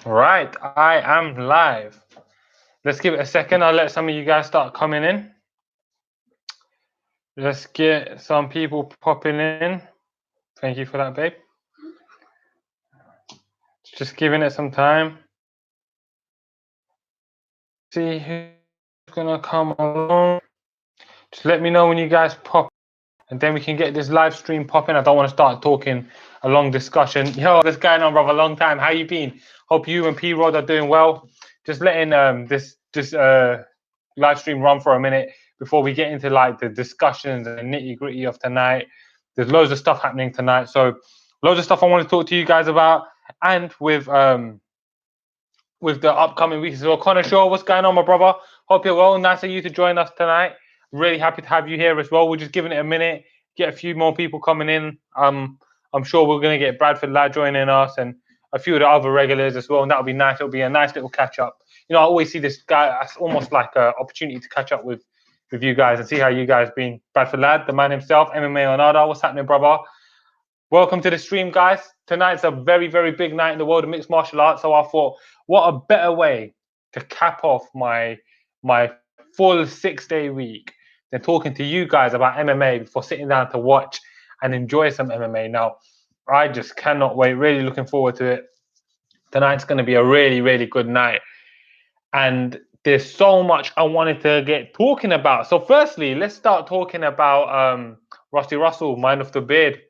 Right, I am live. Let's give it a second. I'll let some of you guys start coming in. Let's get some people popping in. Thank you for that, babe. Just giving it some time. See who's gonna come along. Just let me know when you guys pop, and then we can get this live stream popping. I don't want to start talking a long discussion. Yo, what's going on, brother? Long time. How you been? Hope you and P Rod are doing well. Just letting this live stream run for a minute before we get into like the discussions and the nitty gritty of tonight. There's loads of stuff happening tonight, so loads of stuff I want to talk to you guys about, and with the upcoming weeks. So Connor Shaw, what's going on, my brother? Hope you're well. Nice of you to join us tonight. Really happy to have you here as well. We're just giving it a minute, get a few more people coming in. I'm sure we're going to get Bradford Lad joining us and a few of the other regulars as well, and that'll be nice. It'll be a nice little catch up. You know, I always see this guy as almost like an opportunity to catch up with you guys and see how you guys been. Bradford Lad, the man himself, MMA Onada. What's happening, brother? Welcome to the stream, guys. Tonight's a very, very big night in the world of mixed martial arts. So I thought, what a better way to cap off my full 6-day week than talking to you guys about MMA before sitting down to watch and enjoy some MMA. Now, I just cannot wait. Really looking forward to it. Tonight's going to be a really, really good night. And there's so much I wanted to get talking about. So firstly, let's start talking about Rusty Russell, Mind of the Beard.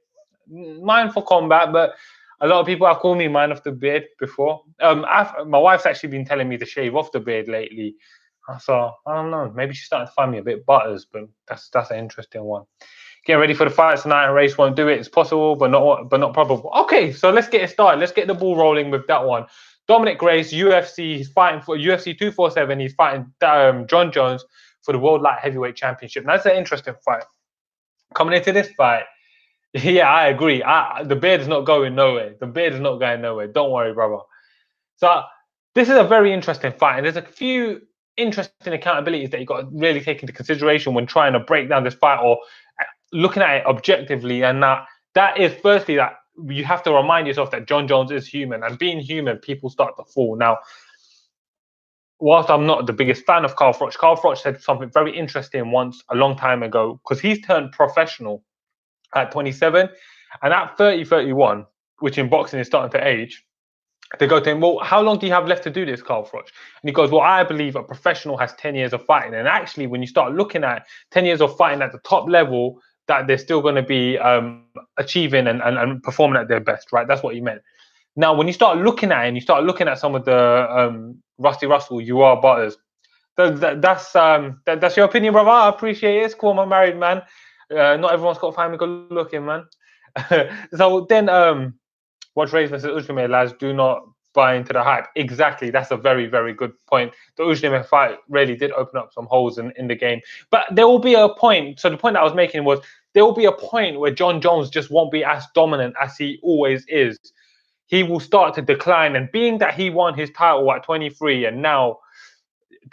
Mind for combat, but a lot of people have called me Man of the Beard before. My wife's actually been telling me to shave off the beard lately. So I don't know. Maybe she's starting to find me a bit butters, but that's an interesting one. Getting ready for the fights tonight. And race won't do it. It's possible, but not probable. Okay, so let's get it started. Let's get the ball rolling with that one. Dominic Grace, UFC. He's fighting for UFC 247. He's fighting John Jones for the World Light Heavyweight Championship. Now, that's an interesting fight. Coming into this fight, yeah, I agree. The beard is not going nowhere. The beard is not going nowhere. Don't worry, brother. So this is a very interesting fight, and there's a few interesting accountabilities that you got to really take into consideration when trying to break down this fight or looking at it objectively. And that is firstly that you have to remind yourself that John Jones is human, and being human, people start to fall. Now, whilst I'm not the biggest fan of Carl Froch said something very interesting once a long time ago because he's turned professional at 27, and at 30, 31, which in boxing is starting to age, they go to him, well, how long do you have left to do this, Carl Froch? And he goes, well, I believe a professional has 10 years of fighting. And actually, when you start looking at 10 years of fighting at the top level, that they're still going to be achieving and performing at their best, right? That's what he meant. Now, when you start looking at it and you start looking at some of the Rusty Russell, you are butters. That's your opinion, brother. I appreciate it. It's cool. I'm a married man. Not everyone's got to find me good looking, man. So then, watch Race versus Usman, lads. Do not buy into the hype. Exactly. That's a very, very good point. The Usman fight really did open up some holes in the game. But there will be a point. So the point that I was making was there will be a point where John Jones just won't be as dominant as he always is. He will start to decline. And being that he won his title at 23 and now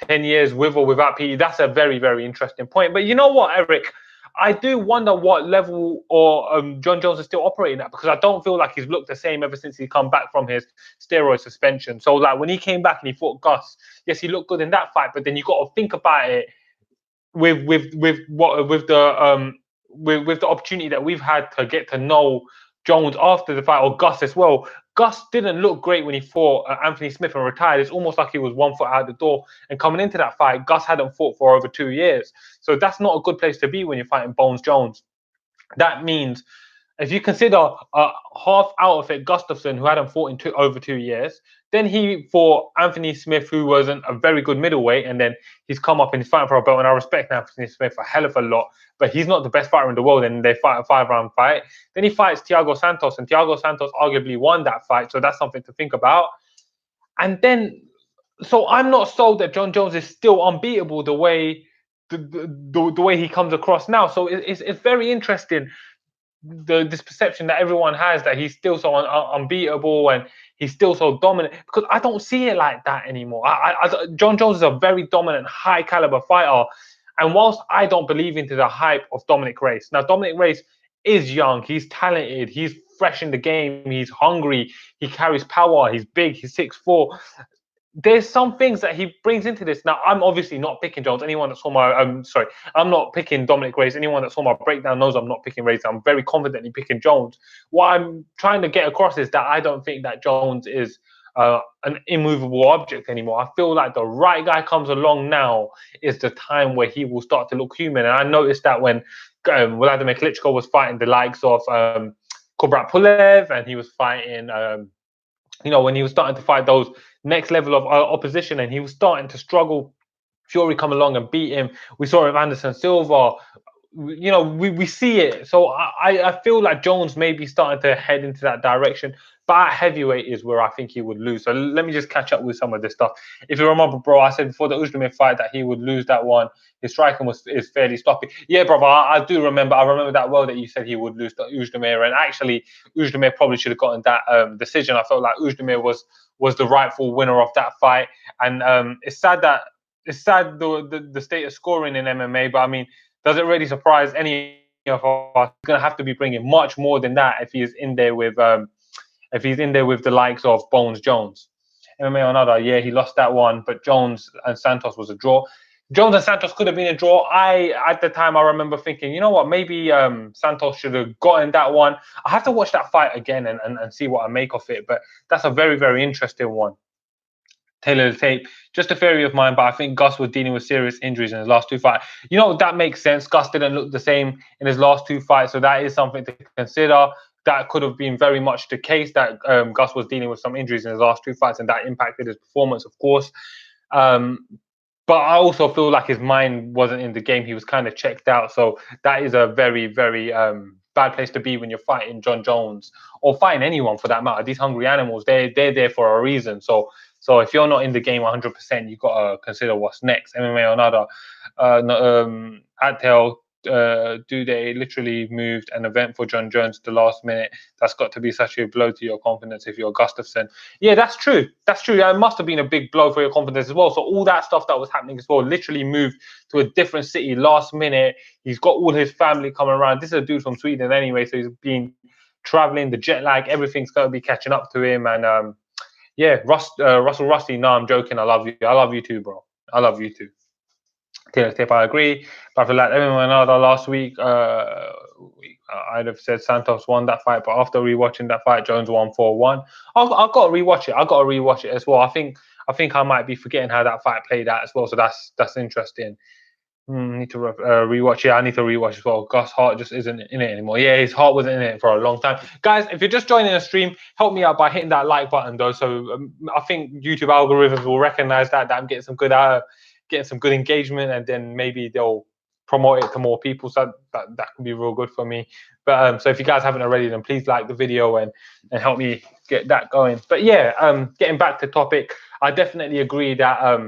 10 years with or without PE, that's a very, very interesting point. But you know what, Eric? I do wonder what level or John Jones is still operating at, because I don't feel like he's looked the same ever since he come back from his steroid suspension. So like when he came back and he fought Gus, yes, he looked good in that fight, but then you got to think about it with the opportunity that we've had to get to know Jones after the fight, or Gus as well. Gus didn't look great when he fought Anthony Smith and retired. It's almost like he was 1 foot out the door. And coming into that fight, Gus hadn't fought for over 2 years. So that's not a good place to be when you're fighting Bones Jones. That means if you consider half out of it Gustafsson, who hadn't fought in over 2 years, then he fought Anthony Smith, who wasn't a very good middleweight, and then he's come up and he's fighting for a belt. And I respect Anthony Smith a hell of a lot, but he's not the best fighter in the world. And they fight a 5-round fight. Then he fights Thiago Santos, and Thiago Santos arguably won that fight. So that's something to think about. And then, so I'm not sold that John Jones is still unbeatable the way the way he comes across now. So it's very interesting this perception that everyone has that he's still so unbeatable and he's still so dominant, because I don't see it like that anymore. John Jones is a very dominant, high caliber fighter, and whilst I don't believe into the hype of Dominic Reyes, now Dominic Reyes is young, he's talented, he's fresh in the game. He's hungry. He carries power. He's big. He's 6'4". There's some things that he brings into this. Now, I'm obviously not picking Jones. Anyone that saw my, sorry, I'm not picking Dominic Reyes. Anyone that saw my breakdown knows I'm not picking Reyes. I'm very confidently picking Jones. What I'm trying to get across is that I don't think that Jones is an immovable object anymore. I feel like the right guy comes along now is the time where he will start to look human. And I noticed that when Vladimir Klitschko was fighting the likes of Kubrat Pulev, and he was fighting, when he was starting to fight those next level of opposition, and he was starting to struggle. Fury come along and beat him. We saw it with Anderson Silva. We see it. So I feel like Jones may be starting to head into that direction. But at heavyweight is where I think he would lose. So let me just catch up with some of this stuff. If you remember, bro, I said before the Uzdemir fight that he would lose that one. His striking is fairly sloppy. Yeah, brother, I do remember. I remember that well that you said he would lose to Uzdemir. And actually, Uzdemir probably should have gotten that decision. I felt like Uzdemir was the rightful winner of that fight. And it's sad the state of scoring in MMA. But I mean, does it really surprise any of us? He's going to have to be bringing much more than that if he's in there with the likes of Bones Jones. MMA or another, yeah, he lost that one, but Jones and Santos was a draw. Jones and Santos could have been a draw. At the time, I remember thinking, you know what, maybe Santos should have gotten that one. I have to watch that fight again and see what I make of it, but that's a very, very interesting one. Taylor the tape, just a theory of mine, but I think Gus was dealing with serious injuries in his last two fights. That makes sense. Gus didn't look the same in his last two fights, so that is something to consider. That could have been very much the case, that Gus was dealing with some injuries in his last two fights, and that impacted his performance, of course. But I also feel like his mind wasn't in the game. He was kind of checked out. So that is a very, very bad place to be when you're fighting John Jones or fighting anyone for that matter. These hungry animals, they're there for a reason. So if you're not in the game 100%, you've got to consider what's next. MMA or another. Attel, they literally moved an event for John Jones the last minute. That's got to be such a blow to your confidence if you're Gustafsson. Yeah, that's true. That's true. It must have been a big blow for your confidence as well. So all that stuff that was happening as well, literally moved to a different city last minute. He's got all his family coming around. This is a dude from Sweden anyway, so he's been traveling, the jet lag, everything's going to be catching up to him. And yeah, Russell Rusty, no, I'm joking. I love you. I love you too, bro. I love you too. Taylor Tip, I agree. But I feel like everyone other last week, I'd have said Santos won that fight. But after rewatching that fight, Jones won 4-1. I've got to rewatch it. I've got to rewatch it as well. I think I might be forgetting how that fight played out as well. So that's interesting. Need to rewatch. Yeah, I need to rewatch as well. Gus Hart just isn't in it anymore. Yeah, his heart wasn't in it for a long time. Guys, if you're just joining the stream, help me out by hitting that like button though. So I think YouTube algorithms will recognize that I'm getting some good engagement, and then maybe they'll promote it to more people. So that can be real good for me. But so if you guys haven't already, then please like the video and help me get that going. But yeah, getting back to topic, I definitely agree that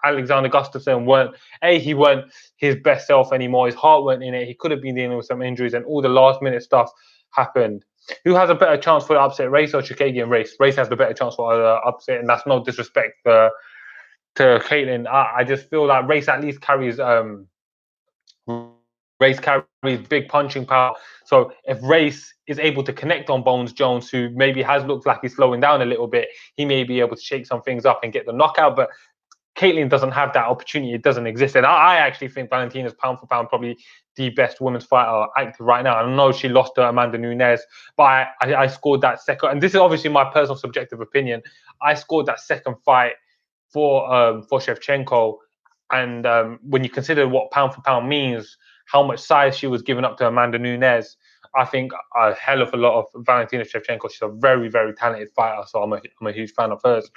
Alexander Gustafsson he weren't his best self anymore. His heart weren't in it. He could have been dealing with some injuries, and all the last minute stuff happened. Who has a better chance for the upset, Race or Chikagian? Race has the better chance for the upset, and that's no disrespect to Caitlin. I just feel like Race at least carries big punching power. So if Race is able to connect on Bones Jones, who maybe has looked like he's slowing down a little bit, he may be able to shake some things up and get the knockout. But Caitlin doesn't have that opportunity. It doesn't exist. And I actually think Valentina's pound for pound probably the best women's fighter active right now. I know she lost to Amanda Nunes, but I scored that second. And this is obviously my personal subjective opinion. I scored that second fight for Shevchenko. And when you consider what pound for pound means, how much size she was giving up to Amanda Nunes, I think a hell of a lot of Valentina Shevchenko. She's a very, very talented fighter. So I'm a huge fan of hers.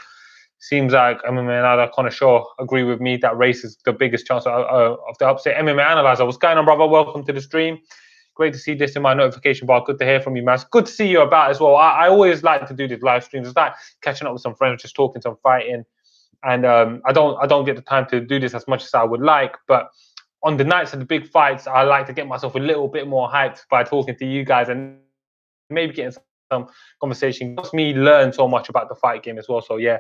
Seems like MMA Analyzer, Connor Shaw, agree with me that Race is the biggest chance of the upset. MMA Analyzer, what's going on, brother? Welcome to the stream. Great to see this in my notification bar. Good to hear from you, man. It's good to see you about as well. I always like to do these live streams. It's like catching up with some friends, just talking, some fighting. And I don't get the time to do this as much as I would like. But on the nights of the big fights, I like to get myself a little bit more hyped by talking to you guys and maybe getting some conversation. It helps me learn so much about the fight game as well. So yeah,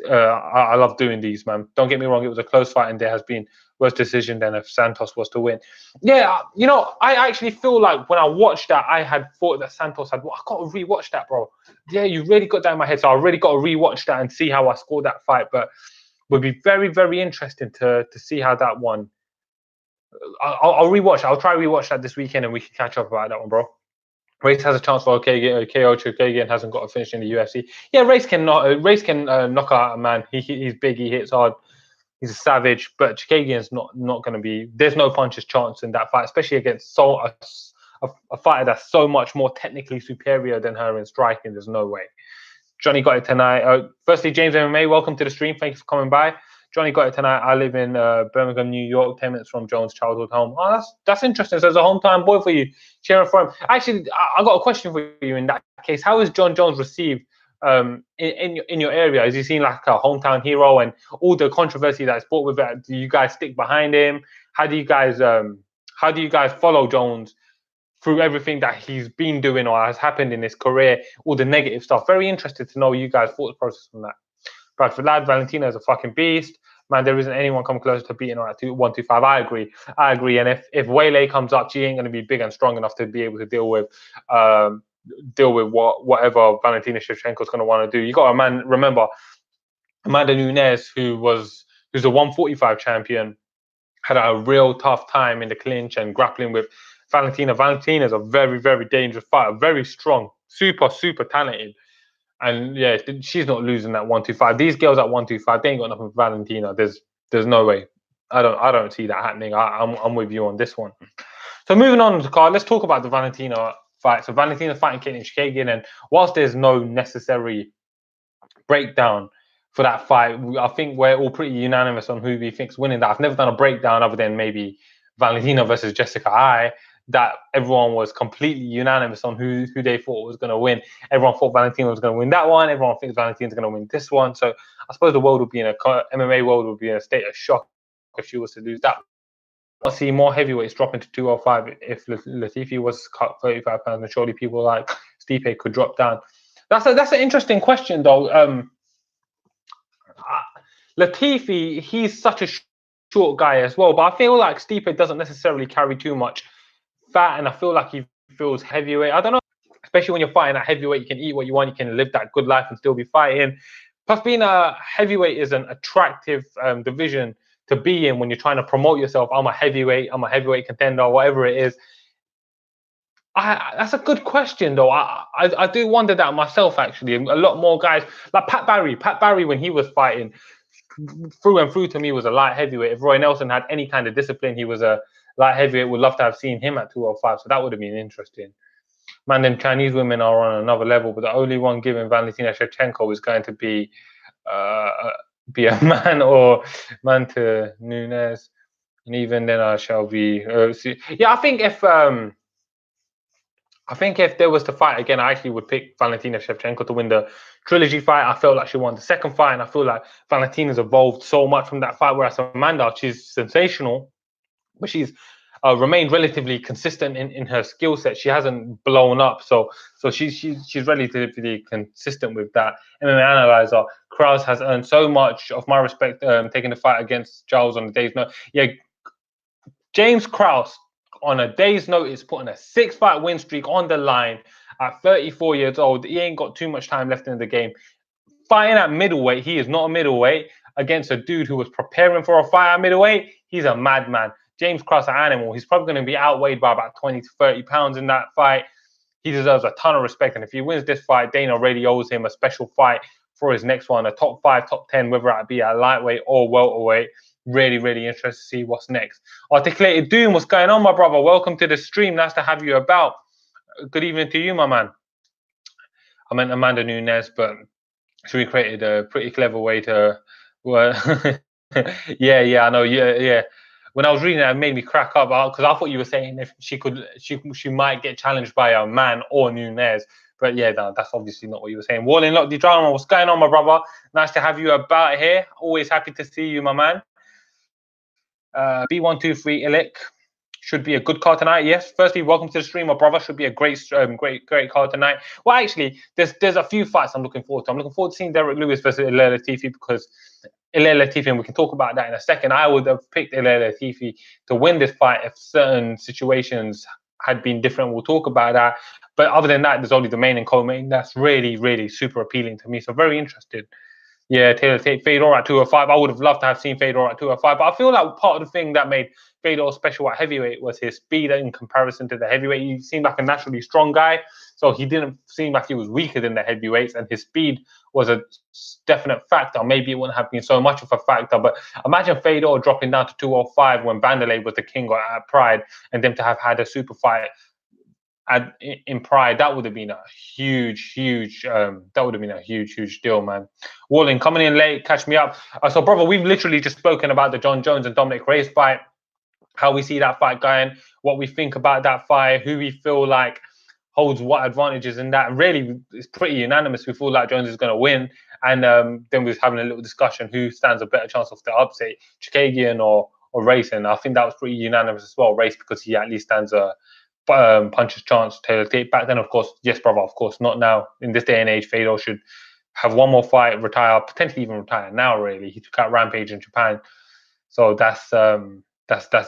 I love doing these, man. Don't get me wrong; it was a close fight, and there has been worse decision than if Santos was to win. Yeah, you know, I actually feel like when I watched that, I had thought that Santos had. Well, I got to rewatch that, bro. Yeah, you really got that in my head, so I really got to rewatch that and see how I scored that fight. But it would be very, very interesting to see how that one. I'll rewatch. I'll try rewatch that this weekend, and we can catch up about that one, bro. Race has a chance for KO Chukagian hasn't got a finish in the UFC. Yeah, Race can knock out a man. He's big. He hits hard. He's a savage. But Chukagian's not going to be. There's no puncher's chance in that fight, especially against a fighter that's so much more technically superior than her in striking. There's no way. Johnny got it tonight. Firstly, James MMA, welcome to the stream. Thank you for coming by. Johnny got it tonight. I live in Birmingham, New York, 10 minutes from Jones' childhood home. Oh, that's interesting. So there's a hometown boy for you, cheering for him. Actually, I got a question for you in that case. How is John Jones received in your area? Is he seen like a hometown hero, and all the controversy that's brought with it? Do you guys stick behind him? How do you guys follow Jones through everything that he's been doing or has happened in his career, all the negative stuff? Very interested to know you guys' thought process on that. Bradford lad, Valentina is a fucking beast. Man, there isn't anyone come close to beating her at 125. I agree. And if Weili comes up, she ain't going to be big and strong enough to be able to deal with whatever Valentina Shevchenko is going to want to do. You got to remember Amanda Nunes, who's a 145 champion, had a real tough time in the clinch and grappling with Valentina. Valentina is a very, very dangerous fighter, very strong, super, super talented. And yeah, she's not losing that 125. These girls at 125, they ain't got nothing for Valentina. There's no way. I don't see that happening. I'm with you on this one. So moving on to the card, let's talk about the Valentina fight. So Valentina fighting Caitlin Chukagian, and whilst there's no necessary breakdown for that fight, I think we're all pretty unanimous on who we think's winning that. I've never done a breakdown other than maybe Valentina versus Jessica Eye, that everyone was completely unanimous on who they thought was going to win. Everyone thought Valentina was going to win that one. Everyone thinks Valentina's going to win this one. So I suppose the world would be MMA world would be in a state of shock if she was to lose that. I'll see more heavyweights dropping to 205 if Latifi was cut 35 pounds, and surely people like Stipe could drop down. That's an interesting question though. Latifi, he's such a short guy as well, but I feel like Stipe doesn't necessarily carry too much fat, and I feel like he feels heavyweight. I don't know, especially when you're fighting at heavyweight, you can eat what you want, you can live that good life and still be fighting. Plus, being a heavyweight is an attractive division to be in when you're trying to promote yourself. I'm a heavyweight contender, whatever it is. That's a good question, though. I do wonder that myself, actually. A lot more guys, like Pat Barry, when he was fighting, through and through to me was a light heavyweight. If Roy Nelson had any kind of discipline, he was a light heavyweight. Would love to have seen him at 205. So that would have been interesting. Man, them Chinese women are on another level, but the only one giving Valentina Shevchenko is going to be a man or man to Nunes, and even then I shall be. Yeah, I think if there was to fight again, I actually would pick Valentina Shevchenko to win the trilogy fight. I felt like she won the second fight, and I feel like Valentina's evolved so much from that fight. Whereas Amanda, she's sensational, but she's remained relatively consistent in her skill set. She hasn't blown up, so she's relatively consistent with that. MMA analyzer Krause has earned so much of my respect, taking the fight against Giles on the day's notice. Yeah, James Krause, on a day's notice, putting a 6-fight win streak on the line at 34 years old. He ain't got too much time left in the game. Fighting at middleweight, he is not a middleweight, against a dude who was preparing for a fight at middleweight. He's a madman. James Krause, an animal. He's probably going to be outweighed by about 20 to 30 pounds in that fight. He deserves a ton of respect. And if he wins this fight, Dana already owes him a special fight for his next one, a top 5, top 10, whether it be at lightweight or welterweight. Really, really interested to see what's next. Articulated Doom, what's going on, my brother? Welcome to the stream. Nice to have you about. Good evening to you, my man. I meant Amanda Nunes, but she recreated a pretty clever way to. Well, yeah, I know. Yeah. When I was reading it made me crack up because I thought you were saying if she might get challenged by a man or Nunes. But yeah, no, that's obviously not what you were saying. Warling Lock the Drama, what's going on, my brother? Nice to have you about here. Always happy to see you, my man. B123 Illick, Should be a good card tonight. Yes. Firstly, welcome to the stream, my brother. Should be a great card tonight. Well, actually, there's a few fights I'm looking forward to. I'm looking forward to seeing Derek Lewis versus Ilir Latifi because Ilir Latifi, and we can talk about that in a second. I would have picked Ilir Latifi to win this fight if certain situations had been different. We'll talk about that. But other than that, there's only the main and co-main. That's really super appealing to me. So very interested. Yeah, Taylor Tate, Fedor at 205. I would have loved to have seen Fedor at 205, but I feel like part of the thing that made Fedor special at heavyweight was his speed in comparison to the heavyweight. He seemed like a naturally strong guy, so he didn't seem like he was weaker than the heavyweights, and his speed was a definite factor. Maybe it wouldn't have been so much of a factor, but imagine Fedor dropping down to 205 when Vanderlei was the king at Pride, and them to have had a super fight in Pride, that would have been a huge deal, man. Walling coming in late, catch me up. So, brother, we've literally just spoken about the John Jones and Dominic Reyes fight, how we see that fight going, what we think about that fight, who we feel like holds what advantages in that. And really, it's pretty unanimous. We feel like Jones is going to win, and then we're having a little discussion who stands a better chance of the upset, Chikagian or Race. And I think that was pretty unanimous as well. Race because he at least stands a puncher's chance. Taylor Tate back then, of course, yes, brother, of course, not now. In this day and age, Fedor should have one more fight, retire, potentially even retire now. Really, he took out Rampage in Japan, so that's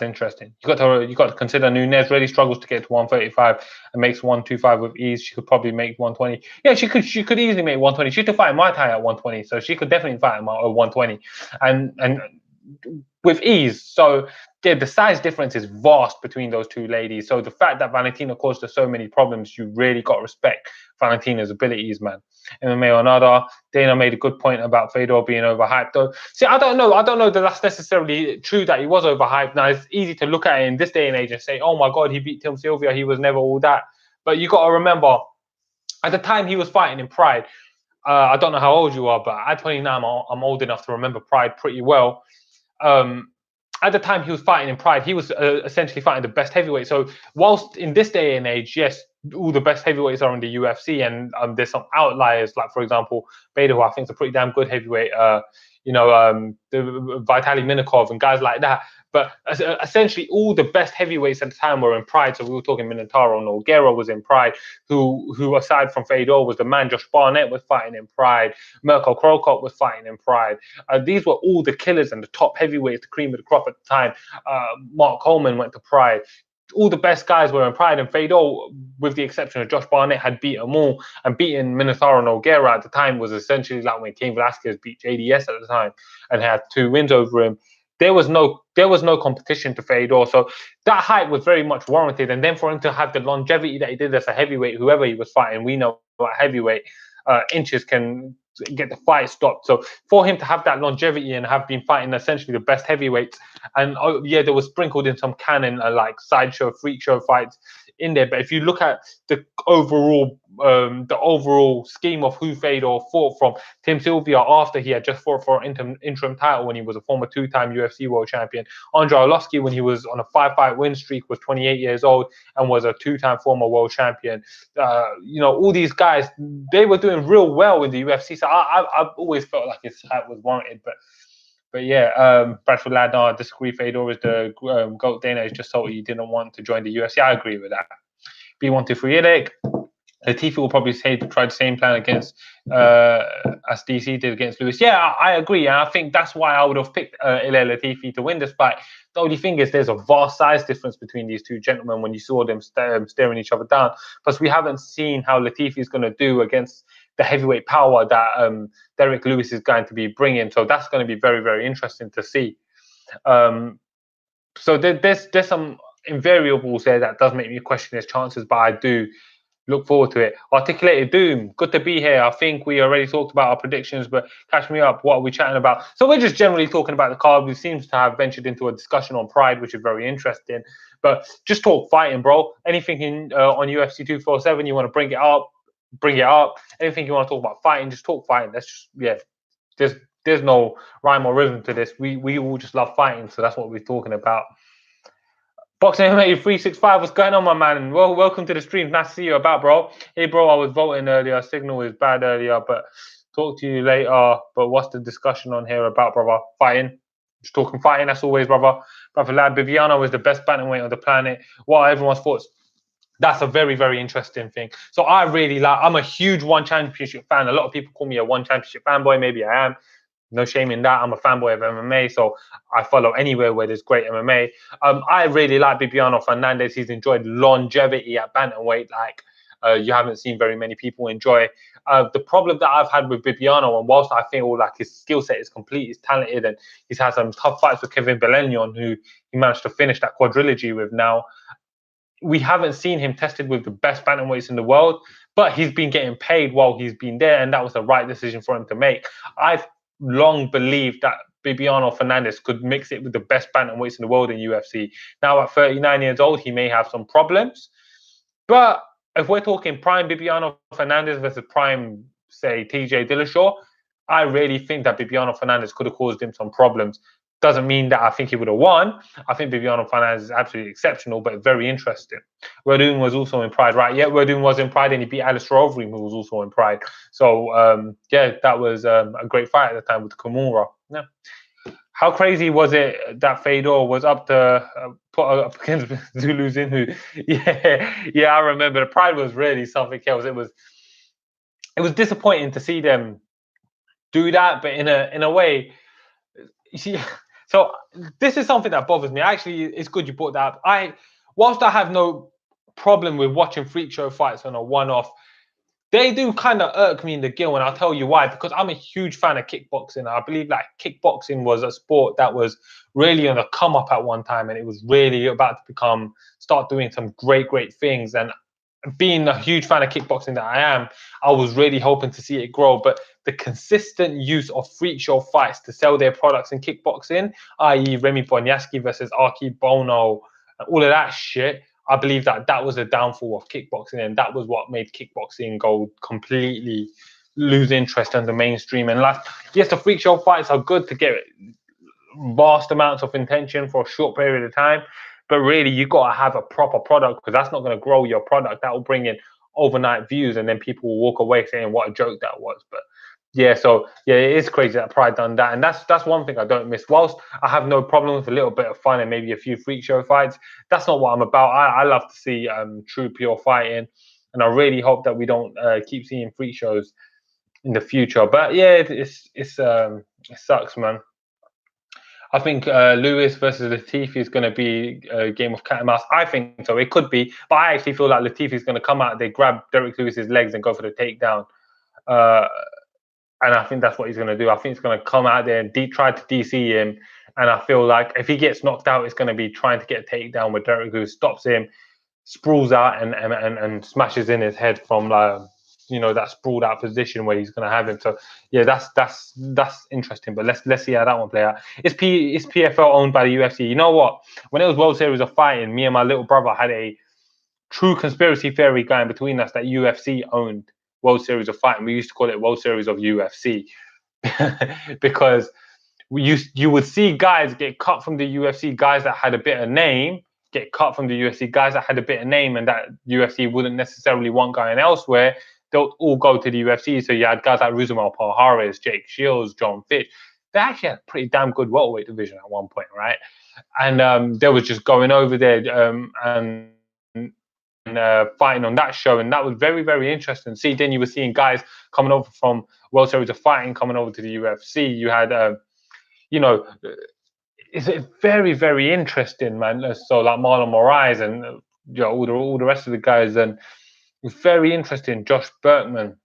interesting. You got to consider Nunes really struggles to get to 135 and makes 125 with ease. She could probably make 120. Yeah, she could easily make 120. She could fight Muay Thai at 120, so she could definitely fight at 120, and with ease. So yeah, the size difference is vast between those two ladies. So the fact that Valentina caused her so many problems, you really got to respect Valentina's abilities, man. MMA or another, Dana made a good point about Fedor being overhyped. Though, see, I don't know that that's necessarily true that he was overhyped. Now it's easy to look at it in this day and age and say, "Oh my God, he beat Tim Sylvia. He was never all that." But you got to remember, at the time he was fighting in Pride. I don't know how old you are, but at 29, I'm old enough to remember Pride pretty well. At the time he was fighting in Pride, he was essentially fighting the best heavyweight. So whilst in this day and age, yes, all the best heavyweights are in the UFC, and there's some outliers, like for example, Bader, who I think is a pretty damn good heavyweight. The Vitaly Minakov and guys like that. But essentially, all the best heavyweights at the time were in Pride. So we were talking Minotauro, Nogueira was in Pride, who aside from Fedor was the man. Josh Barnett was fighting in Pride. Mirko Cro Cop was fighting in Pride. These were all the killers and the top heavyweights, the cream of the crop at the time. Mark Coleman went to Pride. All the best guys were in Pride, and Fedor, with the exception of Josh Barnett, had beat them all. And beating Minotauro Nogueira at the time was essentially like when Cain Velasquez beat JDS at the time and had 2 wins over him. There was no competition to Fedor, so that hype was very much warranted. And then for him to have the longevity that he did as a heavyweight, whoever he was fighting, we know at heavyweight, inches can get the fight stopped. So for him to have that longevity and have been fighting essentially the best heavyweights, and yeah, there was sprinkled in some canon like sideshow, freak show fights in there. But if you look at the overall scheme of who Fedor fought from, Tim Sylvia after he had just fought for an interim title when he was a former 2-time UFC world champion, Andrei Arlovski when he was on a 5-fight win streak was 28 years old and was a 2-time former world champion. All these guys, they were doing real well in the UFC. So I've always felt like his hype was warranted, but yeah, Bradford Ladd, no, I disagree. Fedor is the GOAT. Dana is just told he didn't want to join the UFC. I agree with that. B123 Eric. Latifi will probably say to try the same plan against as DC did against Lewis. Yeah, I agree, and I think that's why I would have picked Ilir Latifi to win this fight. The only thing is there's a vast size difference between these two gentlemen when you saw them staring each other down. Plus, we haven't seen how Latifi is going to do against the heavyweight power that Derek Lewis is going to be bringing. So that's going to be very interesting to see. So there's some invariables there that does make me question his chances, but I do look forward to it. Articulated Doom, good to be here. I think we already talked about our predictions, but catch me up. What are we chatting about? So we're just generally talking about the card. We seem to have ventured into a discussion on Pride, which is very interesting. But just talk fighting, bro. Anything on UFC 247 you want to bring it up, bring it up. Anything you want to talk about fighting, just talk fighting. That's just, yeah. There's no rhyme or rhythm to this. We all just love fighting, so that's what we're talking about. Boxing MMA 365, what's going on, my man? Well, welcome to the stream. Nice to see you about, bro. Hey, bro, I was voting earlier. Signal was bad earlier, but talk to you later. But what's the discussion on here about, brother? Fighting? Just talking fighting, as always, brother. Brother lad, Bibiano is the best bantamweight on the planet. What are everyone's thoughts? That's a very, very interesting thing. So I really like, I'm a huge one championship fan. A lot of people call me a one championship fanboy. Maybe I am. No shame in that. I'm a fanboy of MMA, so I follow anywhere where there's great MMA. I really like Bibiano Fernandez. He's enjoyed longevity at bantamweight, like you haven't seen very many people enjoy. The problem that I've had with Bibiano, and whilst I feel like his skill set is complete, he's talented, and he's had some tough fights with Kevin Belenyon, who he managed to finish that quadrilogy with now. We haven't seen him tested with the best bantamweights in the world, but he's been getting paid while he's been there, and that was the right decision for him to make. I've long believed that Bibiano Fernandez could mix it with the best bantamweights in the world in UFC. Now, at 39 years old, he may have some problems, but if we're talking prime Bibiano Fernandez versus prime, say, TJ Dillashaw, I really think that Bibiano Fernandez could have caused him some problems. Doesn't mean that I think he would have won. I think Bibiano Fernandez is absolutely exceptional, but very interesting. Werdum was also in Pride, right? Yeah, Werdum was in Pride, and he beat Alistair Overeem, who was also in Pride. So, yeah, that was a great fight at the time with Kimura. Yeah. How crazy was it that Fedor was up to put up against Zulu's in? Who, yeah, I remember. The Pride was really something else. It was disappointing to see them do that, but in a way, you see. So this is something that bothers me. Actually, it's good you brought that up. Whilst I have no problem with watching freak show fights on a one-off, they do kind of irk me in the gill, and I'll tell you why. Because I'm a huge fan of kickboxing. I believe like kickboxing was a sport that was really on the come up at one time, and it was really about to start doing some great things. And being a huge fan of kickboxing that I am, I was really hoping to see it grow. But the consistent use of freak show fights to sell their products in kickboxing, i.e. Remy Bonyaski versus Archie Bono, all of that shit, I believe that was a downfall of kickboxing, and that was what made kickboxing go completely lose interest in the mainstream. And yes, the freak show fights are good to get vast amounts of intention for a short period of time, but really you got to have a proper product, because that's not going to grow your product. That will bring in overnight views, and then people will walk away saying what a joke that was. But yeah, so yeah, it is crazy that Pride done that, and that's one thing I don't miss. Whilst I have no problem with a little bit of fun and maybe a few freak show fights, that's not what I'm about. I love to see true pure fighting, and I really hope that we don't keep seeing freak shows in the future. But yeah, it sucks, man. I think Lewis versus Latifi is going to be a game of cat and mouse. I think so. It could be, but I actually feel like Latifi is going to come out, they grab Derek Lewis's legs and go for the takedown. And I think that's what he's going to do. I think he's going to come out there and try to DC him. And I feel like if he gets knocked out, it's going to be trying to get a takedown where Derek Lewis stops him, sprawls out, and smashes in his head from that sprawled out position where he's going to have him. So yeah, that's interesting. But let's see how that one play out. Is PFL owned by the UFC? You know what? When it was World Series of Fighting, me and my little brother had a true conspiracy theory going between us that UFC owned World Series of Fighting. We used to call it World Series of UFC because you would see guys get cut from the UFC, guys that had a bit of name get cut from the UFC, guys that had a bit of name and that UFC wouldn't necessarily want going elsewhere. They'll all go to the UFC. So you had guys like Ruzumel Palhares, Jake Shields, John Fitch. They actually had a pretty damn good welterweight division at one point, right? And they were just going over there and fighting on that show, and that was very, very interesting. See, then you were seeing guys coming over from World Series of Fighting coming over to the UFC. You had, it's very, very interesting, man. So like Marlon Moraes and all the rest of the guys, and it was very interesting. Josh Berkman.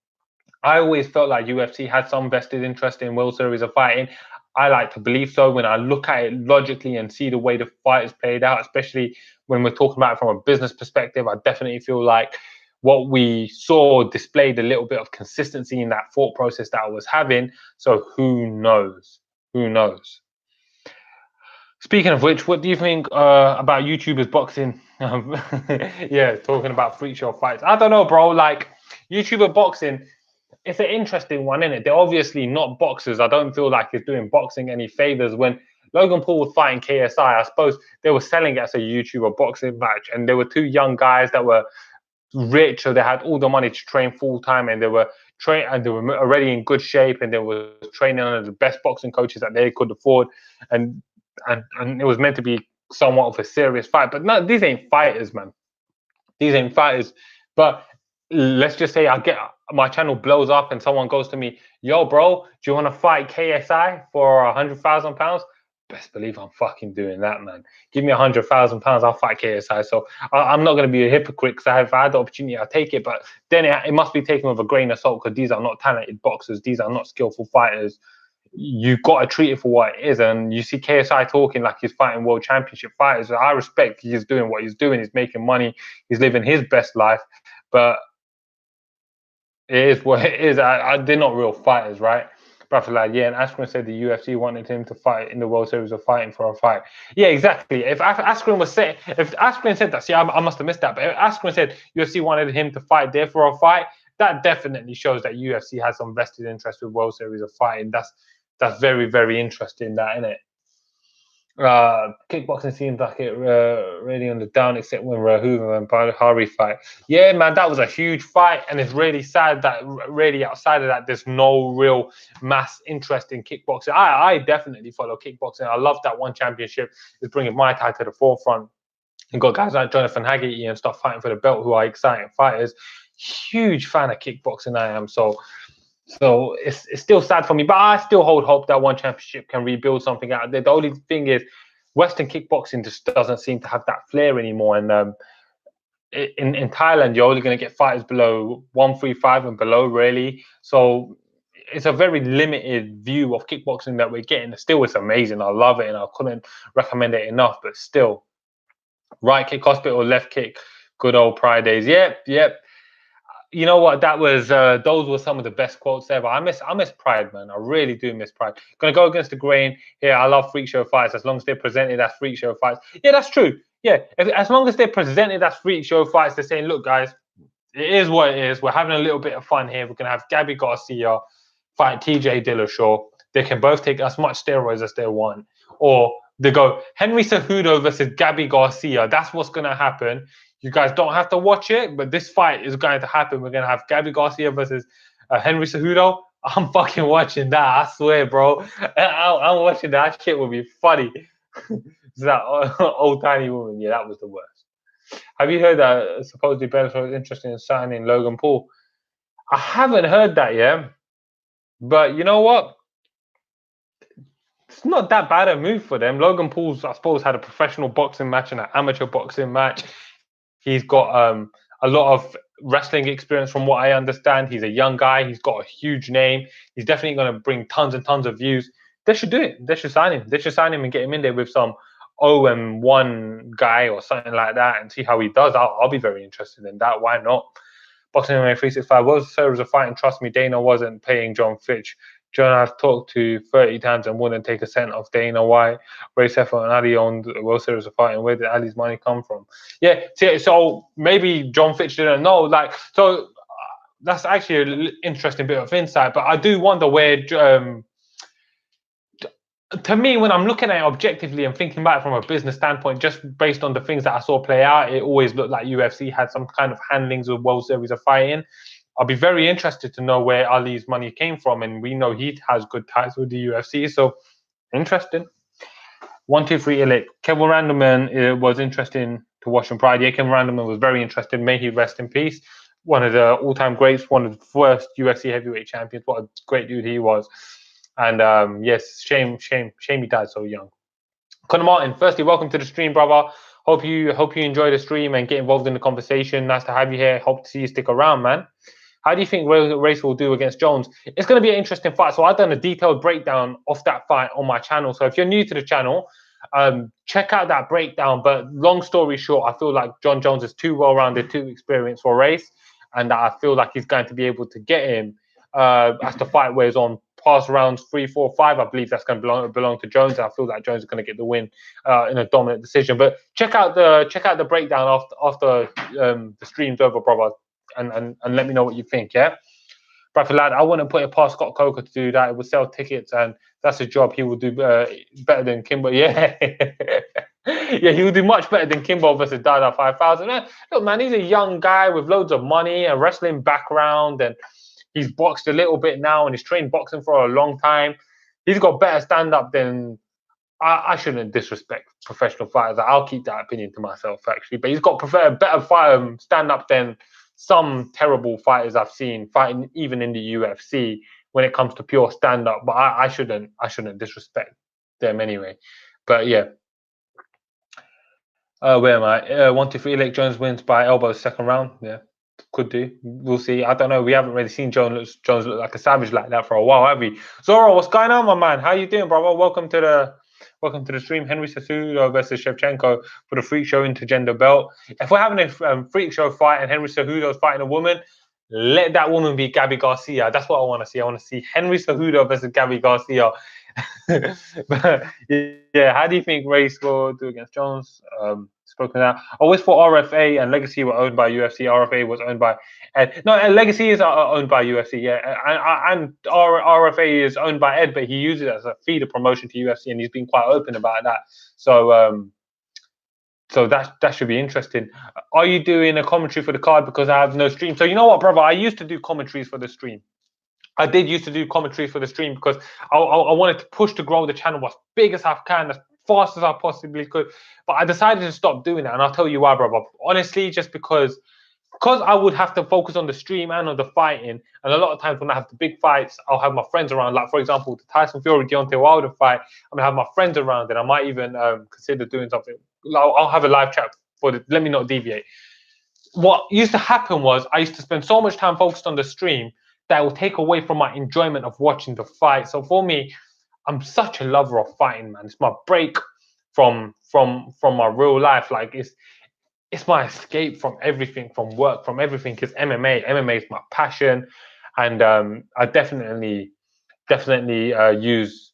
I always felt like UFC had some vested interest in World Series of Fighting. I like to believe so when I look at it logically and see the way the fight is played out, especially when we're talking about it from a business perspective. I definitely feel like what we saw displayed a little bit of consistency in that thought process that I was having. So who knows? Who knows? Speaking of which, what do you think about YouTubers boxing? Yeah, talking about freak show fights. I don't know, bro. Like YouTuber boxing, it's an interesting one, isn't it? They're obviously not boxers. I don't feel like it's doing boxing any favors. When Logan Paul was fighting KSI, I suppose they were selling it as a YouTuber boxing match, and there were two young guys that were rich, so they had all the money to train full time, and they were already in good shape, and they were training under the best boxing coaches that they could afford, and and it was meant to be somewhat of a serious fight. But no, these ain't fighters, man. These ain't fighters. But let's just say I get my channel blows up and someone goes to me, yo, bro, do you want to fight KSI for £100,000? Best believe I'm fucking doing that, man. Give me £100,000, I'll fight KSI. So I'm not going to be a hypocrite because if I had the opportunity, I'll take it. But then it must be taken with a grain of salt because these are not talented boxers. These are not skillful fighters. You've got to treat it for what it is. And you see KSI talking like he's fighting world championship fighters. I respect he's doing what he's doing. He's making money. He's living his best life. But it is what it is. They're not real fighters, right? But I feel like, yeah, and Askren said the UFC wanted him to fight in the World Series of Fighting for a fight. Yeah, exactly. If Askren said that, see, I must have missed that. But if Askren said UFC wanted him to fight there for a fight, that definitely shows that UFC has some vested interest with World Series of Fighting. That's very, very interesting, that, isn't it? Kickboxing seems like it really on the down, except when Rahul and Bahari fight. Yeah, man, that was a huge fight, and it's really sad that really outside of that, there's no real mass interest in kickboxing. I definitely follow kickboxing. I love that one championship is bringing Muay Thai to the forefront. You've got guys like Jonathan Haggerty and stuff fighting for the belt who are exciting fighters. Huge fan of kickboxing I am. So it's still sad for me, but I still hold hope that one championship can rebuild something out there. The only thing is, Western kickboxing just doesn't seem to have that flair anymore. And in Thailand, you're only going to get fighters below 135 and below, really. So it's a very limited view of kickboxing that we're getting. Still, it's amazing. I love it, and I couldn't recommend it enough. But still, right kick hospital, left kick, good old Pride days. Yep. You know what? That was those were some of the best quotes ever. I miss Pride, man. I really do miss Pride. Gonna go against the grain here. I love freak show fights as long as they're presented as freak show fights. Yeah, that's true. Yeah, as long as they're presented as freak show fights, they're saying, look, guys, it is what it is. We're having a little bit of fun here. We're gonna have Gabby Garcia fight TJ Dillashaw. They can both take as much steroids as they want, or they go Henry Cejudo versus Gabby Garcia. That's what's gonna happen. You guys don't have to watch it, but this fight is going to happen. We're going to have Gabby Garcia versus Henry Cejudo. I'm fucking watching that. I swear, bro. I'm watching that. That shit will be funny. That old tiny woman. Yeah, that was the worst. Have you heard that supposedly Bellator was interested in signing Logan Paul? I haven't heard that yet. But you know what? It's not that bad a move for them. Logan Paul's, I suppose, had a professional boxing match and an amateur boxing match. He's got a lot of wrestling experience from what I understand. He's a young guy. He's got a huge name. He's definitely going to bring tons and tons of views. They should do it. They should sign him. They should sign him and get him in there with some 0-1 guy or something like that and see how he does. I'll be very interested in that. Why not? Boxing MMA 365. World Series of Fighting. Trust me, Dana wasn't paying John Fitch. John I've talked to 30 times and wouldn't take a cent off Dana White. Ray Seffer and Ali owned the World Series of Fighting. Where did Ali's money come from? Yeah, so maybe John Fitch didn't know. That's actually an interesting bit of insight. But I do wonder where, to me, when I'm looking at it objectively and thinking about it from a business standpoint, just based on the things that I saw play out, it always looked like UFC had some kind of handlings with World Series of Fighting. I'll be very interested to know where Ali's money came from, and we know he has good ties with the UFC, so interesting. 123 Elite. Kevin Randleman was interesting to watch in Pride. Yeah, Kevin Randleman was very interesting. May he rest in peace. One of the all-time greats, one of the first UFC heavyweight champions. What a great dude he was. And yes, shame he died so young. Connor Martin, firstly, welcome to the stream, brother. Hope you enjoy the stream and get involved in the conversation. Nice to have you here. Hope to see you stick around, man. How do you think Race will do against Jones? It's going to be an interesting fight. So I've done a detailed breakdown of that fight on my channel. So if you're new to the channel, check out that breakdown. But long story short, I feel like John Jones is too well-rounded, too experienced for Race. And I feel like he's going to be able to get him as the fight wears on past rounds 3, 4, 5. I believe that's going to belong to Jones. I feel like Jones is going to get the win in a dominant decision. But check out the breakdown after the stream's over, brother. And let me know what you think, yeah? Brother lad, I wouldn't put it past Scott Coker to do that. It would sell tickets, and that's a job he will do better than Kimber. Yeah. Yeah, he would do much better than Kimbo versus Dada 5000. Look, man, he's a young guy with loads of money, a wrestling background, and he's boxed a little bit now and he's trained boxing for a long time. He's got better stand up than I shouldn't disrespect professional fighters. I'll keep that opinion to myself, actually. But he's got better stand up than some terrible fighters I've seen fighting even in the UFC when it comes to pure stand up. But I shouldn't disrespect them anyway. But yeah, where am I? 1, 2, 3. Alec Jones wins by elbow second round. Yeah, could do. We'll see. I don't know. We haven't really seen Jones look like a savage like that for a while, have we? Zoro, what's going on, my man? How you doing, brother? Welcome to the stream. Henry Cejudo versus Shevchenko for the freak show intergender belt. If we're having a freak show fight and Henry Cejudo is fighting a woman, let that woman be Gabby Garcia. That's what I want to see. I want to see Henry Cejudo versus Gabby Garcia. But yeah, how do you think Race will do against Jones? Spoken out. I always thought RFA and Legacy were owned by UFC. RFA was owned by Ed. No, Legacy is owned by UFC. Yeah, and RFA is owned by Ed, but he uses it as a feeder promotion to UFC, and he's been quite open about that. So that should be interesting. Are you doing a commentary for the card because I have no stream? So you know what, brother? I used to do commentaries for the stream. I did used to do commentaries for the stream because I wanted to push to grow the channel as big as I can, as fast as I possibly could. But I decided to stop doing that, and I'll tell you why, brother. Honestly, just because I would have to focus on the stream and on the fighting, and a lot of times when I have the big fights, I'll have my friends around. Like for example, the Tyson Fury Deontay Wilder fight, I'm gonna have my friends around, and I might even consider doing something. I'll have a live chat for the. Let me not deviate. What used to happen was I used to spend so much time focused on the stream that will take away from my enjoyment of watching the fight. So for me, I'm such a lover of fighting, man. It's my break from my real life. Like it's my escape from everything, from work, from everything. Because MMA is my passion, and I definitely use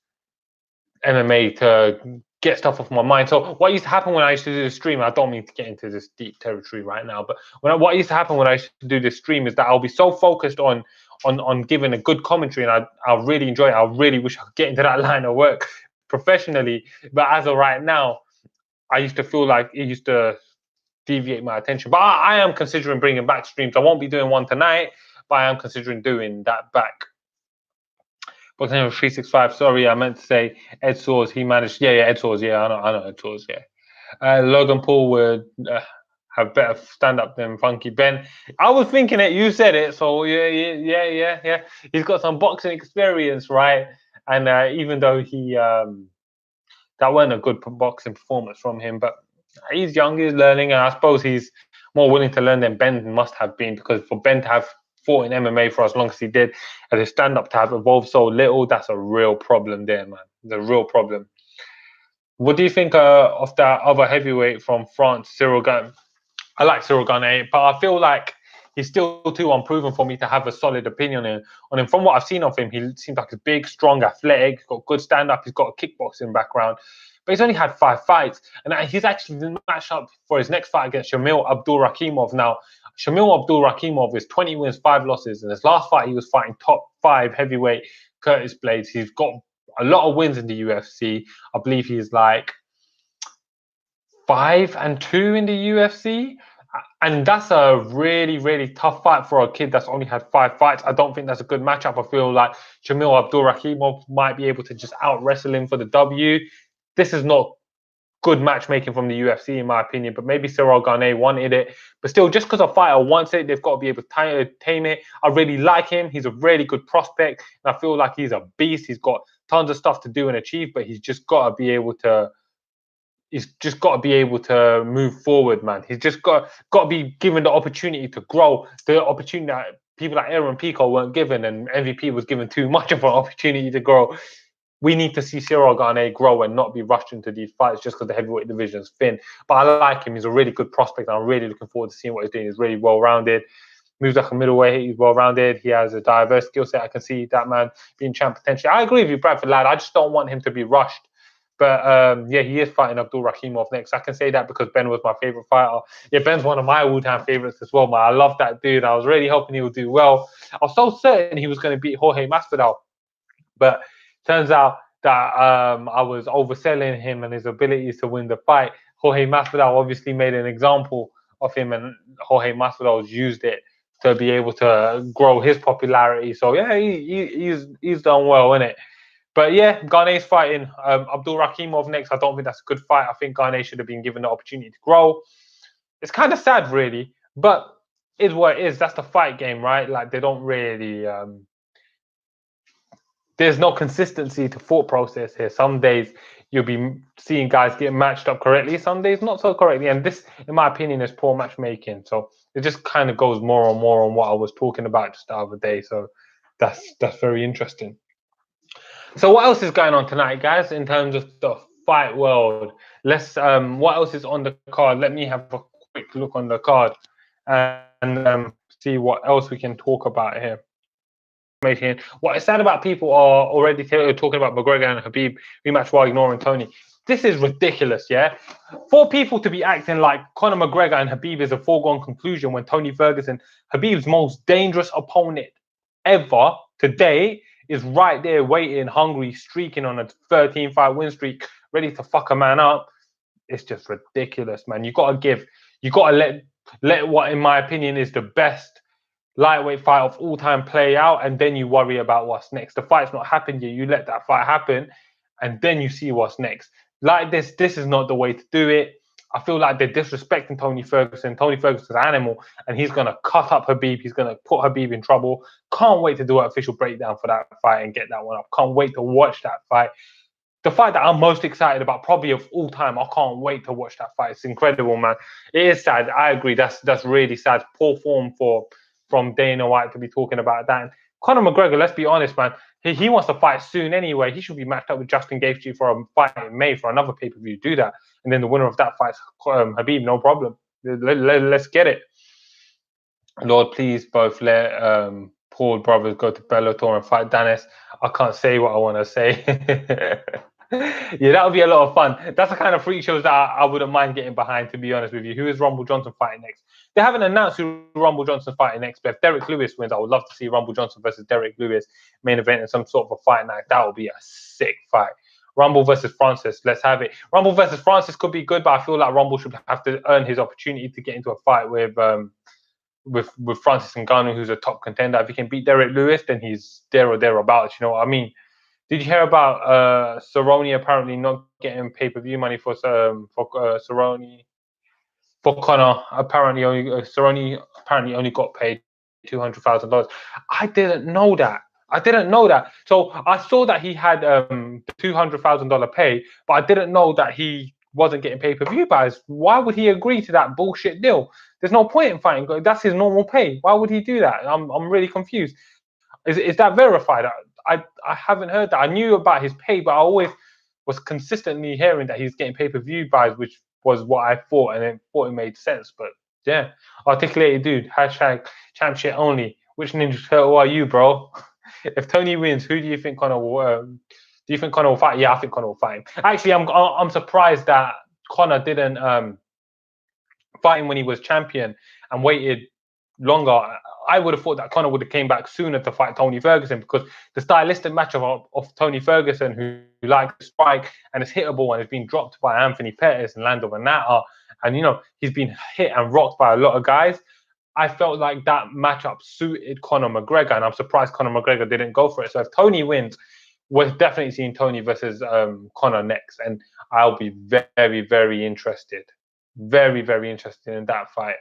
MMA to get stuff off my mind. So what used to happen when I used to do the stream, I don't mean to get into this deep territory right now, but what used to happen when I used to do this stream is that I'll be so focused on giving a good commentary, and I'll really enjoy it. I really wish I could get into that line of work professionally. But as of right now, I used to feel like it used to deviate my attention. But I am considering bringing back streams. I won't be doing one tonight, but I am considering doing that back. But 365. Sorry, I meant to say Ed Soares. He managed. Yeah, Ed Soares. Yeah, I know Ed Soares. Yeah. Logan Paul would have better stand up than Funky Ben. I was thinking it. You said it. So yeah. He's got some boxing experience, right? And even though he that wasn't a good boxing performance from him, but he's young, he's learning, and I suppose he's more willing to learn than Ben must have been, because for Ben to have fought in MMA for as long as he did, and his stand-up to have evolved so little, that's a real problem there, man. It's a real problem. What do you think of that other heavyweight from France, Cyril Gane? I like Cyril Gane, but I feel like he's still too unproven for me to have a solid opinion on him. From what I've seen of him, he seems like he's big, strong, athletic, he's got good stand-up, he's got a kickboxing background, but he's only had 5 fights, and he's actually been matched up for his next fight against Shamil Abdurakhimov. Now, Shamil Abdurakhimov is 20 wins, 5 losses, and his last fight he was fighting top 5 heavyweight Curtis Blades. He's got a lot of wins in the UFC. I believe he's like 5-2 in the UFC. And that's a really, really tough fight for a kid that's only had 5 fights. I don't think that's a good matchup. I feel like Shamil Abdurakhimov might be able to just out wrestle him for the W. This is not good matchmaking from the UFC, in my opinion, but maybe Cyril Gane wanted it. But still, just because a fighter wants it, they've got to be able to tame it. I really like him. He's a really good prospect, and I feel like he's a beast. He's got tons of stuff to do and achieve, but he's just got to be able to move forward, man. He's just got to be given the opportunity to grow, the opportunity that people like Aaron Pico weren't given, and MVP was given too much of an opportunity to grow. We need to see Cyril Gane grow and not be rushed into these fights just because the heavyweight division is thin. But I like him. He's a really good prospect. I'm really looking forward to seeing what he's doing. He's really well-rounded. Moves like a middleweight. He's well-rounded. He has a diverse skill set. I can see that man being champ potentially. I agree with you, Bradford lad. I just don't want him to be rushed. But yeah, he is fighting Abdurakhimov next. I can say that because Ben was my favorite fighter. Yeah, Ben's one of my all-time favorites as well, man. I love that dude. I was really hoping he would do well. I was so certain he was going to beat Jorge Masvidal. But turns out that I was overselling him and his abilities to win the fight. Jorge Masvidal obviously made an example of him, and Jorge Masvidal's used it to be able to grow his popularity. So yeah, he's done well in it. But yeah, Gane's fighting Abdul Rakimov next. I don't think that's a good fight. I think Gane should have been given the opportunity to grow. It's kind of sad, really, but is what it is. That's the fight game, right? Like they don't really. There's no consistency to thought process here. Some days you'll be seeing guys get matched up correctly, some days not so correctly. And this, in my opinion, is poor matchmaking. So it just kind of goes more and more on what I was talking about just the other day. So that's very interesting. So what else is going on tonight, guys, in terms of the fight world? Let's what else is on the card? Let me have a quick look on the card and see what else we can talk about here. What is sad about people are already talking about McGregor and Habib rematch while ignoring Tony. This is ridiculous, yeah? For people to be acting like Conor McGregor and Habib is a foregone conclusion when Tony Ferguson, Habib's most dangerous opponent ever today, is right there waiting, hungry, streaking on a 13-fight win streak, ready to fuck a man up. It's just ridiculous, man. You gotta let what, in my opinion, is the best lightweight fight of all time play out, and then you worry about what's next. The fight's not happened yet. You let that fight happen, and then you see what's next. Like this is not the way to do it. I feel like they're disrespecting Tony Ferguson. Tony Ferguson's an animal, and he's gonna cut up Habib. He's gonna put Habib in trouble. Can't wait to do an official breakdown for that fight and get that one up. Can't wait to watch that fight. The fight that I'm most excited about, probably of all time. I can't wait to watch that fight. It's incredible, man. It is sad. I agree. That's really sad. Poor form from Dana White to be talking about that. And Conor McGregor, let's be honest, man. He wants to fight soon anyway. He should be matched up with Justin Gaethje for a fight in May for another pay-per-view. Do that, and then the winner of that fight, Habib, no problem. Let's get it. Lord, please both let Paul brothers go to Bellator and fight Danis. I can't say what I want to say. Yeah, that would be a lot of fun. That's the kind of freak shows that I wouldn't mind getting behind, to be honest with you. Who is Rumble Johnson fighting next? They haven't announced who Rumble Johnson's fighting next, but if Derek Lewis wins, I would love to see Rumble Johnson versus Derek Lewis main event in some sort of a fight night. That would be a sick fight. Rumble versus Francis, let's have it. Rumble versus Francis could be good, but I feel like Rumble should have to earn his opportunity to get into a fight with Francis Ngannou, who's a top contender. If he can beat Derek Lewis, then he's there or thereabouts. You know what I mean? Did you hear about Cerrone apparently not getting pay-per-view money for Cerrone? For Conor, apparently Cerrone apparently only got paid $200,000. I didn't know that. So I saw that he had $200,000 pay, but I didn't know that he wasn't getting pay-per-view buys. Why would he agree to that bullshit deal? There's no point in fighting. That's his normal pay. Why would he do that? I'm really confused. Is that verified? I haven't heard that. I knew about his pay, but I always was consistently hearing that he's getting pay-per-view buys, which was what I thought, and then thought it made sense. But yeah, articulated dude. Hashtag champ shit only. Which Ninja Turtle are you, bro? If Tony wins, who do you think Conor will? Do you think Conor will fight? Yeah, I think Conor will fight him. Actually, I'm surprised that Conor didn't fight him when he was champion and waited longer. I would have thought that Conor would have came back sooner to fight Tony Ferguson, because the stylistic match of Tony Ferguson, who likes to strike and is hittable and has been dropped by Anthony Pettis and Lando Venata, and he's been hit and rocked by a lot of guys. I felt like that matchup suited Conor McGregor, and I'm surprised Conor McGregor didn't go for it. So if Tony wins, we're definitely seeing Tony versus Conor next, and I'll be very, very interested. Very, very interested in that fight.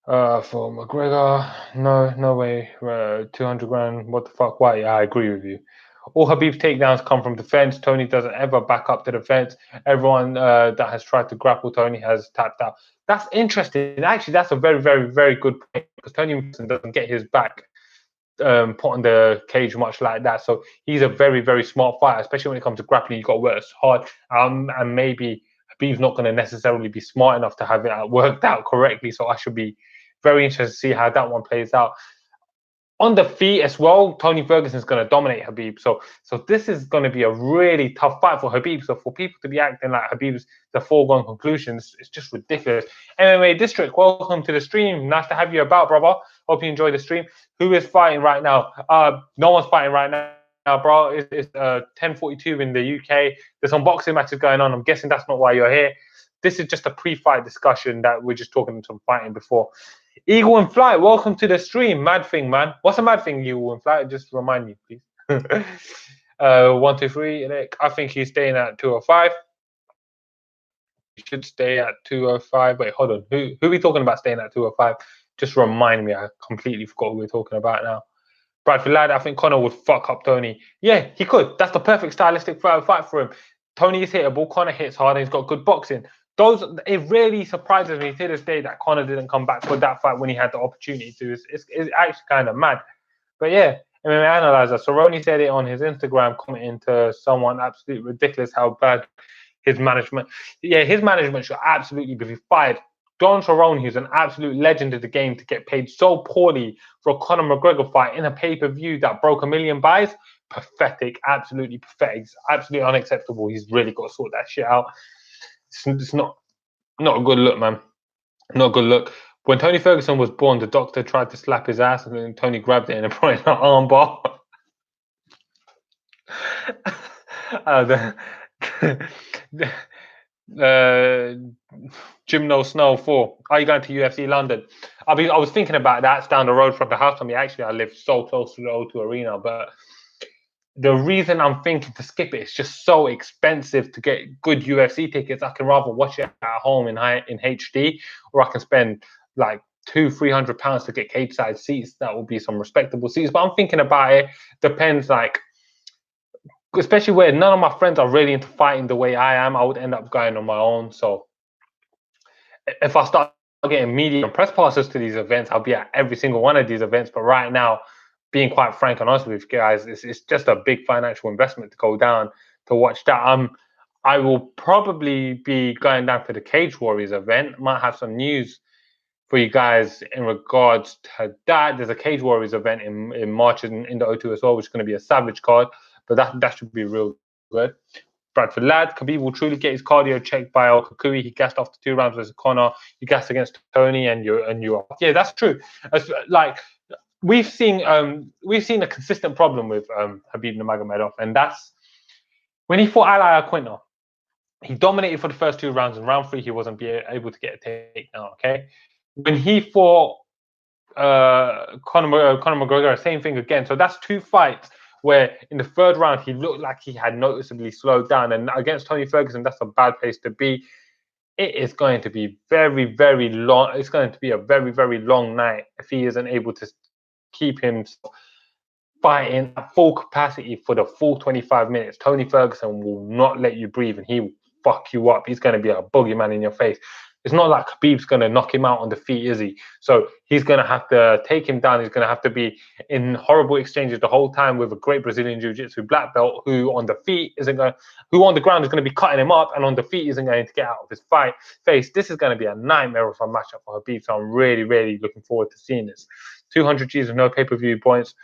For McGregor, no way. 200 grand, what the fuck? Why? Yeah, I agree with you. All Habib's takedowns come from defense. Tony doesn't ever back up the defense. Everyone that has tried to grapple Tony has tapped out. That's interesting. Actually, that's a very, very, very good point, because Tony doesn't get his back put on the cage much like that. So he's a very, very smart fighter, especially when it comes to grappling. You've got to work hard, and maybe Habib's not going to necessarily be smart enough to have it worked out correctly. So I should be very interested to see how that one plays out. On the feet as well, Tony Ferguson is going to dominate Habib. So this is going to be a really tough fight for Habib. So for people to be acting like Habib's the foregone conclusion, it's just ridiculous. MMA District, welcome to the stream. Nice to have you about, brother. Hope you enjoy the stream. Who is fighting right now? No one's fighting right now. now, bro. It's 10:42 in the UK. There's some boxing matches going on. I'm guessing that's not why you're here. This is just a pre-fight discussion that we're just talking some fighting before. Eagle in Flight, welcome to the stream. Mad thing, man. What's a mad thing, Eagle in Flight? Just remind me, please. 1, 2, 3. I think he's staying at 205. He should stay at 205. Wait, hold on. Who are we talking about staying at 205? Just remind me. I completely forgot who we're talking about now. Bradford Lad, I think Conor would fuck up Tony. Yeah, he could. That's the perfect stylistic fight for him. Tony is hittable. Conor hits hard and he's got good boxing. It really surprises me to this day that Conor didn't come back for that fight when he had the opportunity to. It's actually kind of mad. But yeah, MMA Analyzer. Cerrone said it on his Instagram, commenting to someone absolutely ridiculous how bad his management. Yeah, his management should absolutely be fired. Don Cerrone, who's an absolute legend of the game, to get paid so poorly for a Conor McGregor fight in a pay-per-view that broke 1 million buys, pathetic, absolutely pathetic, it's absolutely unacceptable. He's really got to sort that shit out. It's not a good look, man. Not a good look. When Tony Ferguson was born, the doctor tried to slap his ass, and then Tony grabbed it and put it in an armbar. Gymno Snow 4. Are you going to UFC London? I was thinking about that. It's down the road from the house from me. Actually, I live so close to the O2 Arena, but the reason I'm thinking to skip it is just so expensive to get good UFC tickets. I can rather watch it at home in HD, or I can spend like £200-300 to get cage side seats. That will be some respectable seats. But I'm thinking about it. Depends, like, especially where none of my friends are really into fighting the way I am. I would end up going on my own. So if I start getting media and press passes to these events, I'll be at every single one of these events. But right now, being quite frank and honest with you guys, it's just a big financial investment to go down to watch that. I will probably be going down to the Cage Warriors event. Might have some news for you guys in regards to that. There's a Cage Warriors event in March in the O2 as well, which is going to be a savage card, but that should be real good. Bradford Lad, Khabib will truly get his cardio checked by El Kukui. He gassed after 2 rounds versus Conor. You gassed against Tony, and you're yeah, that's true. Like, we've seen a consistent problem with Khabib Nurmagomedov, and that's when he fought Ali Aquino. He dominated for the first 2 rounds. In round 3, he wasn't able to get a takedown. Okay, when he fought Conor McGregor, same thing again. So that's 2 fights where in the 3rd round he looked like he had noticeably slowed down. And against Tony Ferguson, that's a bad place to be. It is going to be very, very long. It's going to be a very, very long night if he isn't able to keep him fighting at full capacity for the full 25 minutes. Tony Ferguson will not let you breathe, and he will fuck you up. He's going to be a boogeyman in your face. It's not like Khabib's going to knock him out on the feet, is he? So he's going to have to take him down. He's going to have to be in horrible exchanges the whole time with a great Brazilian Jiu-Jitsu black belt who on the ground is going to be cutting him up, and on the feet isn't going to get out of his face. This is going to be a nightmare of a matchup for Khabib. So I'm really, really looking forward to seeing this. 200 G's with no pay-per-view points,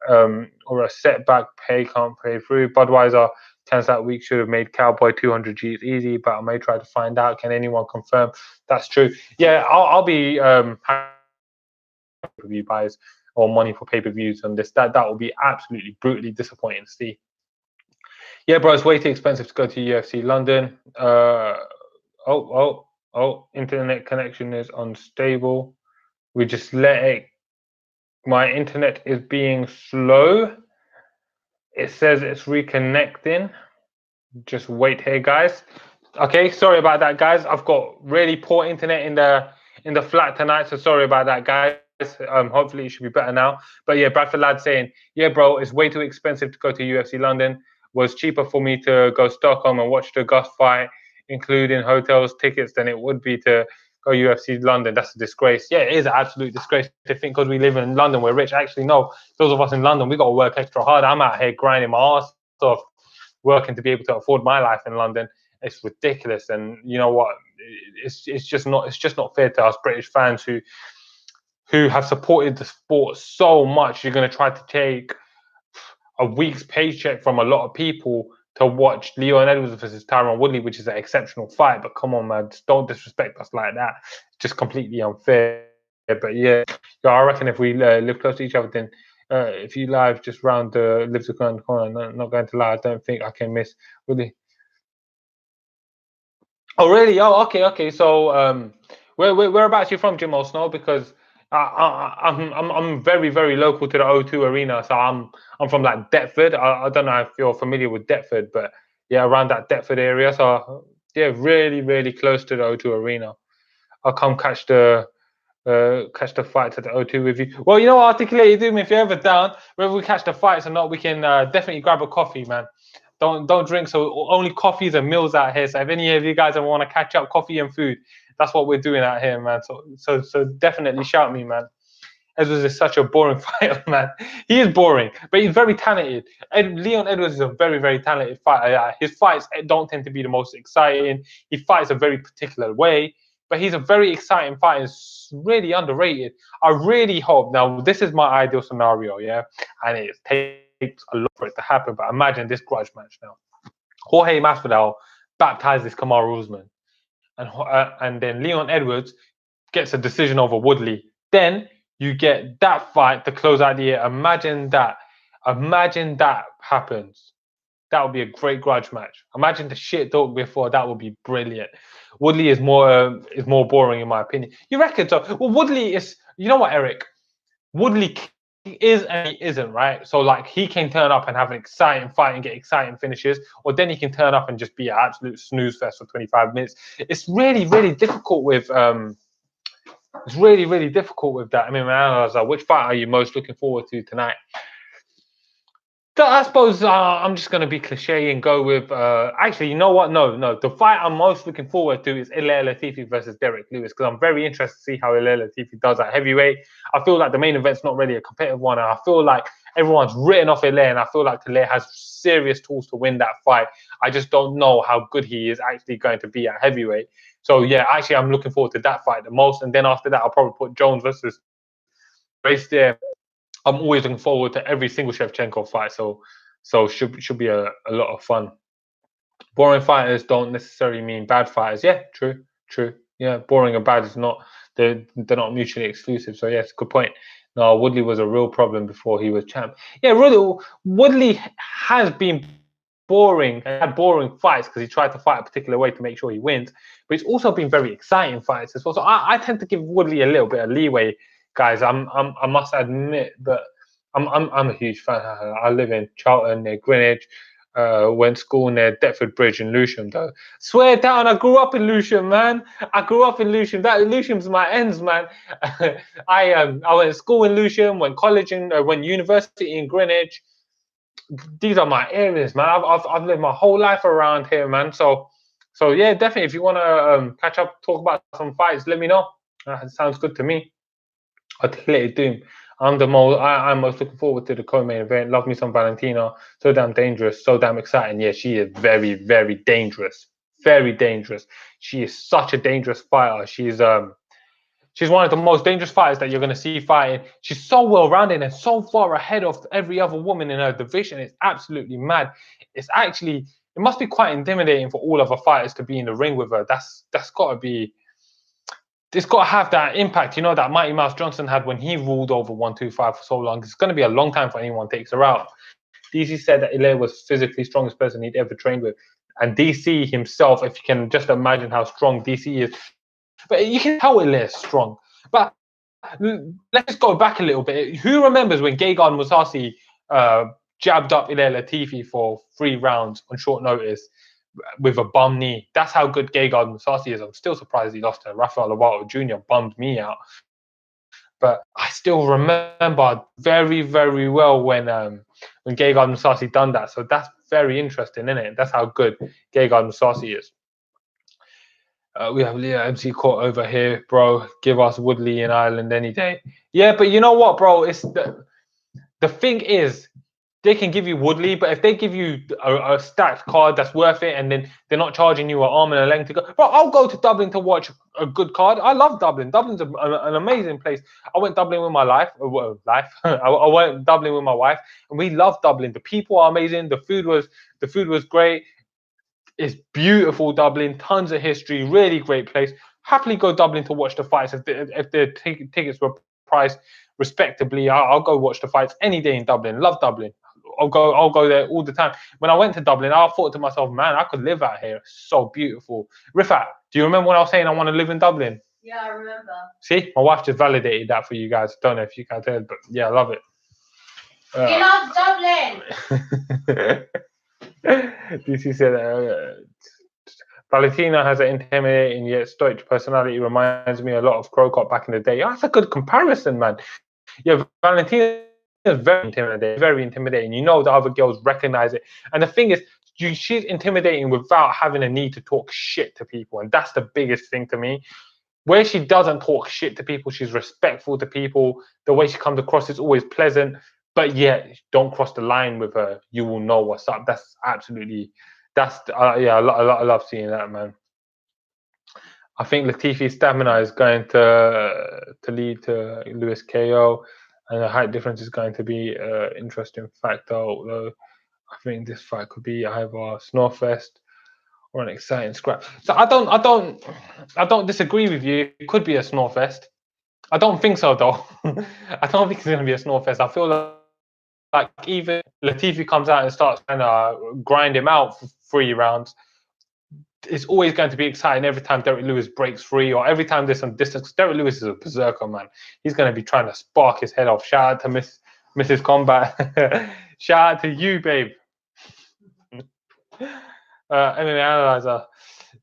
or a setback can't pay through. Budweiser chance that week should have made Cowboy 200 G's easy, but I may try to find out. Can anyone confirm that's true? Yeah, I'll be pay-per-view buys or money for pay-per-views on this. That will be absolutely brutally disappointing to see. Yeah, bro, it's way too expensive to go to UFC London. Internet connection is unstable. We just let it. My internet is being slow. It says it's reconnecting. Just wait here, guys. Okay, sorry about that, guys. I've got really poor internet in the flat tonight, so sorry about that, guys. Hopefully it should be better now. But yeah, Bradford Lad saying, yeah, bro, it's way too expensive to go to UFC London. Was cheaper for me to go Stockholm and watch the Gus fight, including hotels, tickets, than it would be to go UFC London. That's a disgrace. Yeah, it is an absolute disgrace to think because we live in London, we're rich. Actually, no, those of us in London, we got to work extra hard. I'm out here grinding my ass off, working to be able to afford my life in London. It's ridiculous, and you know what? It's just not fair to us British fans who have supported the sport so much. You're going to try to take a week's paycheck from a lot of people to watch Leon Edwards versus Tyron Woodley, which is an exceptional fight. But come on, man, just don't disrespect us like that. It's just completely unfair. But yeah, I reckon if we live close to each other, then If you live just round the lives around the corner, not going to lie, I don't think I can miss really. Oh, really? Oh, okay, okay. So, whereabouts you from, Jim or Snow? Because I'm very very local to the O2 Arena, so I'm from like Deptford. I don't know if you're familiar with Deptford, but yeah, around that Deptford area. So yeah, really really close to the O2 Arena. I'll come catch the fights at the O2 with you. Well, you know what, Articulate, you do me if you're ever down, whether we catch the fights or not, we can definitely grab a coffee, man. Don't drink. So only coffees and meals out here. So if any of you guys ever want to catch up, coffee and food, that's what we're doing out here, man. So definitely shout me, man. Edwards is such a boring fighter, man. He is boring, but he's very talented. Leon Edwards is a very, very talented fighter. His fights don't tend to be the most exciting. He fights a very particular way, but he's a very exciting fighter. It's really underrated. I really hope, now this is my ideal scenario, yeah, and it takes a lot for it to happen, but imagine this grudge match now. Jorge Masvidal baptizes Kamaru Usman, and then Leon Edwards gets a decision over Woodley. Then you get that fight to close out the year. Imagine that. Imagine that happens. That would be a great grudge match. Imagine the shit talk before. That would be brilliant. Woodley is more boring in my opinion. You reckon so? Well, Woodley is. You know what, Eric? Woodley is and he isn't, right? So like he can turn up and have an exciting fight and get exciting finishes, or then he can turn up and just be an absolute snooze fest for 25 minutes. It's really, really difficult with it's really, really difficult with that. I mean, which fight are you most looking forward to tonight? So I suppose I'm just going to be cliche and go with. Actually, you know what? No, no. The fight I'm most looking forward to is Ilir Latifi versus Derek Lewis because I'm very interested to see how Ilir Latifi does at heavyweight. I feel like the main event's not really a competitive one, and I feel like everyone's written off Ilir, and I feel like Ilir has serious tools to win that fight. I just don't know how good he is actually going to be at heavyweight. So yeah, actually, I'm looking forward to that fight the most, and then after that, I'll probably put Jones versus Race there. I'm always looking forward to every single Shevchenko fight, so should be a lot of fun. Boring fighters don't necessarily mean bad fighters. Yeah, true, true. Yeah, boring and bad is not they're not mutually exclusive. So yes, good point. No, Woodley was a real problem before he was champ. Yeah, really, Woodley has been boring and had boring fights because he tried to fight a particular way to make sure he wins. But it's also been very exciting fights as well. So I tend to give Woodley a little bit of leeway, guys. I must admit that I'm a huge fan. I live in Charlton near Greenwich. Went school near Deptford Bridge in Lewisham, though. Swear down, I grew up in Lewisham, man. I grew up in Lewisham. That Lewisham's my ends, man. I went to school in Lewisham, went college and went university in Greenwich. These are my areas, man. I've lived my whole life around here, man. So yeah, definitely. If you want to catch up, talk about some fights, let me know. Sounds good to me. Articulated Doom. I'm most looking forward to the co-main event. Love me some Valentina. So damn dangerous. So damn exciting. Yeah, she is very, very dangerous. Very dangerous. She is such a dangerous fighter. She's one of the most dangerous fighters that you're going to see fighting. She's so well rounded and so far ahead of every other woman in her division. It's absolutely mad. It must be quite intimidating for all of her fighters to be in the ring with her. That's got to be. It's got to have that impact, that Mighty Mouse Johnson had when he ruled over 125 for so long. It's going to be a long time for anyone takes her out. DC said that Ilir was physically strongest person he'd ever trained with. And DC himself, if you can just imagine how strong DC is, but you can tell Ilir is strong. But let's just go back a little bit. Who remembers when Gegard Mousasi jabbed up Ilir Latifi for 3 rounds on short notice with a bum knee? That's how good Gegard Mousasi is. I'm still surprised he lost to Rafael Lovato Jr. Bummed me out. But I still remember very, very well when Gegard Mousasi done that. So that's very interesting, isn't it? That's how good Gegard Mousasi is. We have Leah MC Court over here, bro. Give us Woodley in Ireland any day. Yeah, but you know what, bro? It's the thing is, they can give you Woodley, but if they give you a stacked card that's worth it, and then they're not charging you an arm and a leg to go, bro, I'll go to Dublin to watch a good card. I love Dublin. Dublin's an amazing place. I went Dublin with my life. I went Dublin with my wife, and we love Dublin. The people are amazing. The food was great. It's beautiful Dublin, tons of history, really great place. Happily go Dublin to watch the fights if the tickets were priced respectably. I'll go watch the fights any day in Dublin. Love Dublin. I'll go there all the time. When I went to Dublin, I thought to myself, man, I could live out here. It's so beautiful. Rifat, do you remember when I was saying I want to live in Dublin? Yeah, I remember. See, my wife just validated that for you guys. Don't know if you guys heard, but yeah, I love it. He loves Dublin. DC said, Valentina has an intimidating yet stoic personality. Reminds me a lot of Krokop back in the day. Oh, that's a good comparison, man. Yeah, Valentina is very intimidating. You know the other girls recognize it. And the thing is, she's intimidating without having a need to talk shit to people. And that's the biggest thing to me. Where she doesn't talk shit to people, she's respectful to people. The way she comes across is always pleasant. But yet, don't cross the line with her. You will know what's up. That's absolutely, yeah, I love seeing that, man. I think Latifi's stamina is going to lead to Lewis KO, and the height difference is going to be an interesting factor. Although I think this fight could be either Snorefest or an exciting scrap. So I don't disagree with you. It could be a Snorefest. I don't think so though. I don't think it's going to be a Snorefest. I feel like even Latifi comes out and starts trying to grind him out for 3 rounds, it's always going to be exciting every time Derek Lewis breaks free or every time there's some distance. Derek Lewis is a berserker, man. He's going to be trying to spark his head off. Shout out to Mrs. Combat. Shout out to you, babe. MMA Analyzer.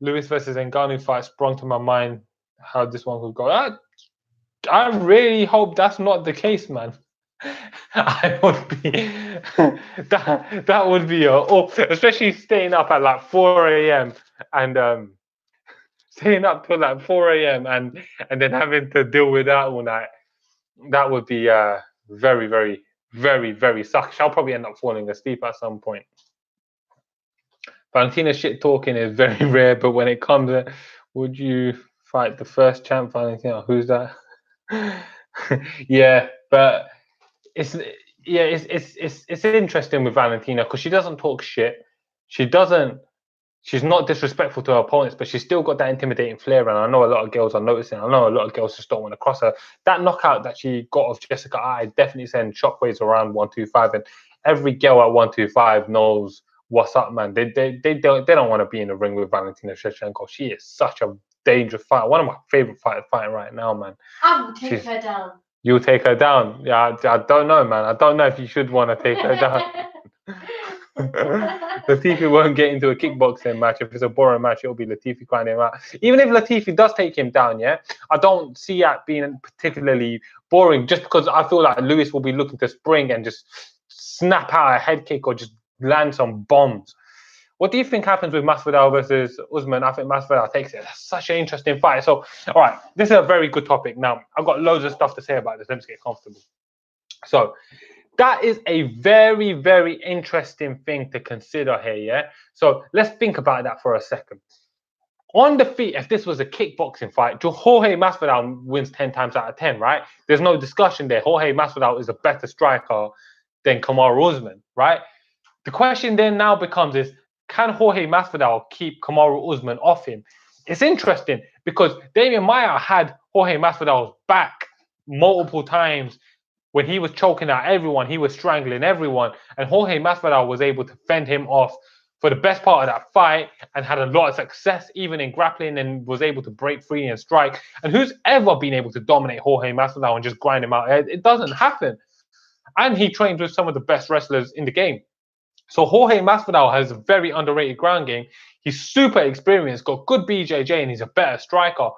Lewis versus Ngannou fight sprung to my mind how this one could go. I really hope that's not the case, man. I would be that would be especially staying up at like 4 a.m. and staying up till like 4 a.m. and then having to deal with that all night. That would be very, very, very, very suckish. I'll probably end up falling asleep at some point. Valentina shit talking is very rare, but when it comes to, would you fight the first champ, Valentina? Who's that? Yeah, but it's interesting with Valentina because she doesn't talk shit. She's not disrespectful to her opponents, but she's still got that intimidating flair. And I know a lot of girls are noticing. I know a lot of girls just don't want to cross her. That knockout that she got of Jessica, I definitely send shockwaves around 125. And every girl at 125 knows what's up, man. They don't want to be in the ring with Valentina Shevchenko. She is such a dangerous fighter. One of my favorite fighters fighting right now, man. I will take her down. You'll take her down? Yeah, I don't know, man. I don't know if you should want to take her down. Latifi won't get into a kickboxing match. If it's a boring match, it'll be Latifi grinding him out. Even if Latifi does take him down, yeah, I don't see that being particularly boring just because I feel like Lewis will be looking to spring and just snap out a head kick or just land some bombs. What do you think happens with Masvidal versus Usman? I think Masvidal takes it. That's such an interesting fight. So, all right, this is a very good topic. Now, I've got loads of stuff to say about this. Let's get comfortable. So, that is a very, very interesting thing to consider here, yeah? So let's think about that for a second. On the feet, if this was a kickboxing fight, Jorge Masvidal wins 10 times out of 10, right? There's no discussion there. Jorge Masvidal is a better striker than Kamaru Usman, right? The question then now becomes is, can Jorge Masvidal keep Kamaru Usman off him? It's interesting because Damian Maia had Jorge Masvidal's back multiple times. When he was choking out everyone, he was strangling everyone, and Jorge Masvidal was able to fend him off for the best part of that fight and had a lot of success even in grappling and was able to break free and strike. And who's ever been able to dominate Jorge Masvidal and just grind him out? It doesn't happen. And he trained with some of the best wrestlers in the game. So Jorge Masvidal has a very underrated ground game. He's super experienced, got good BJJ, and he's a better striker.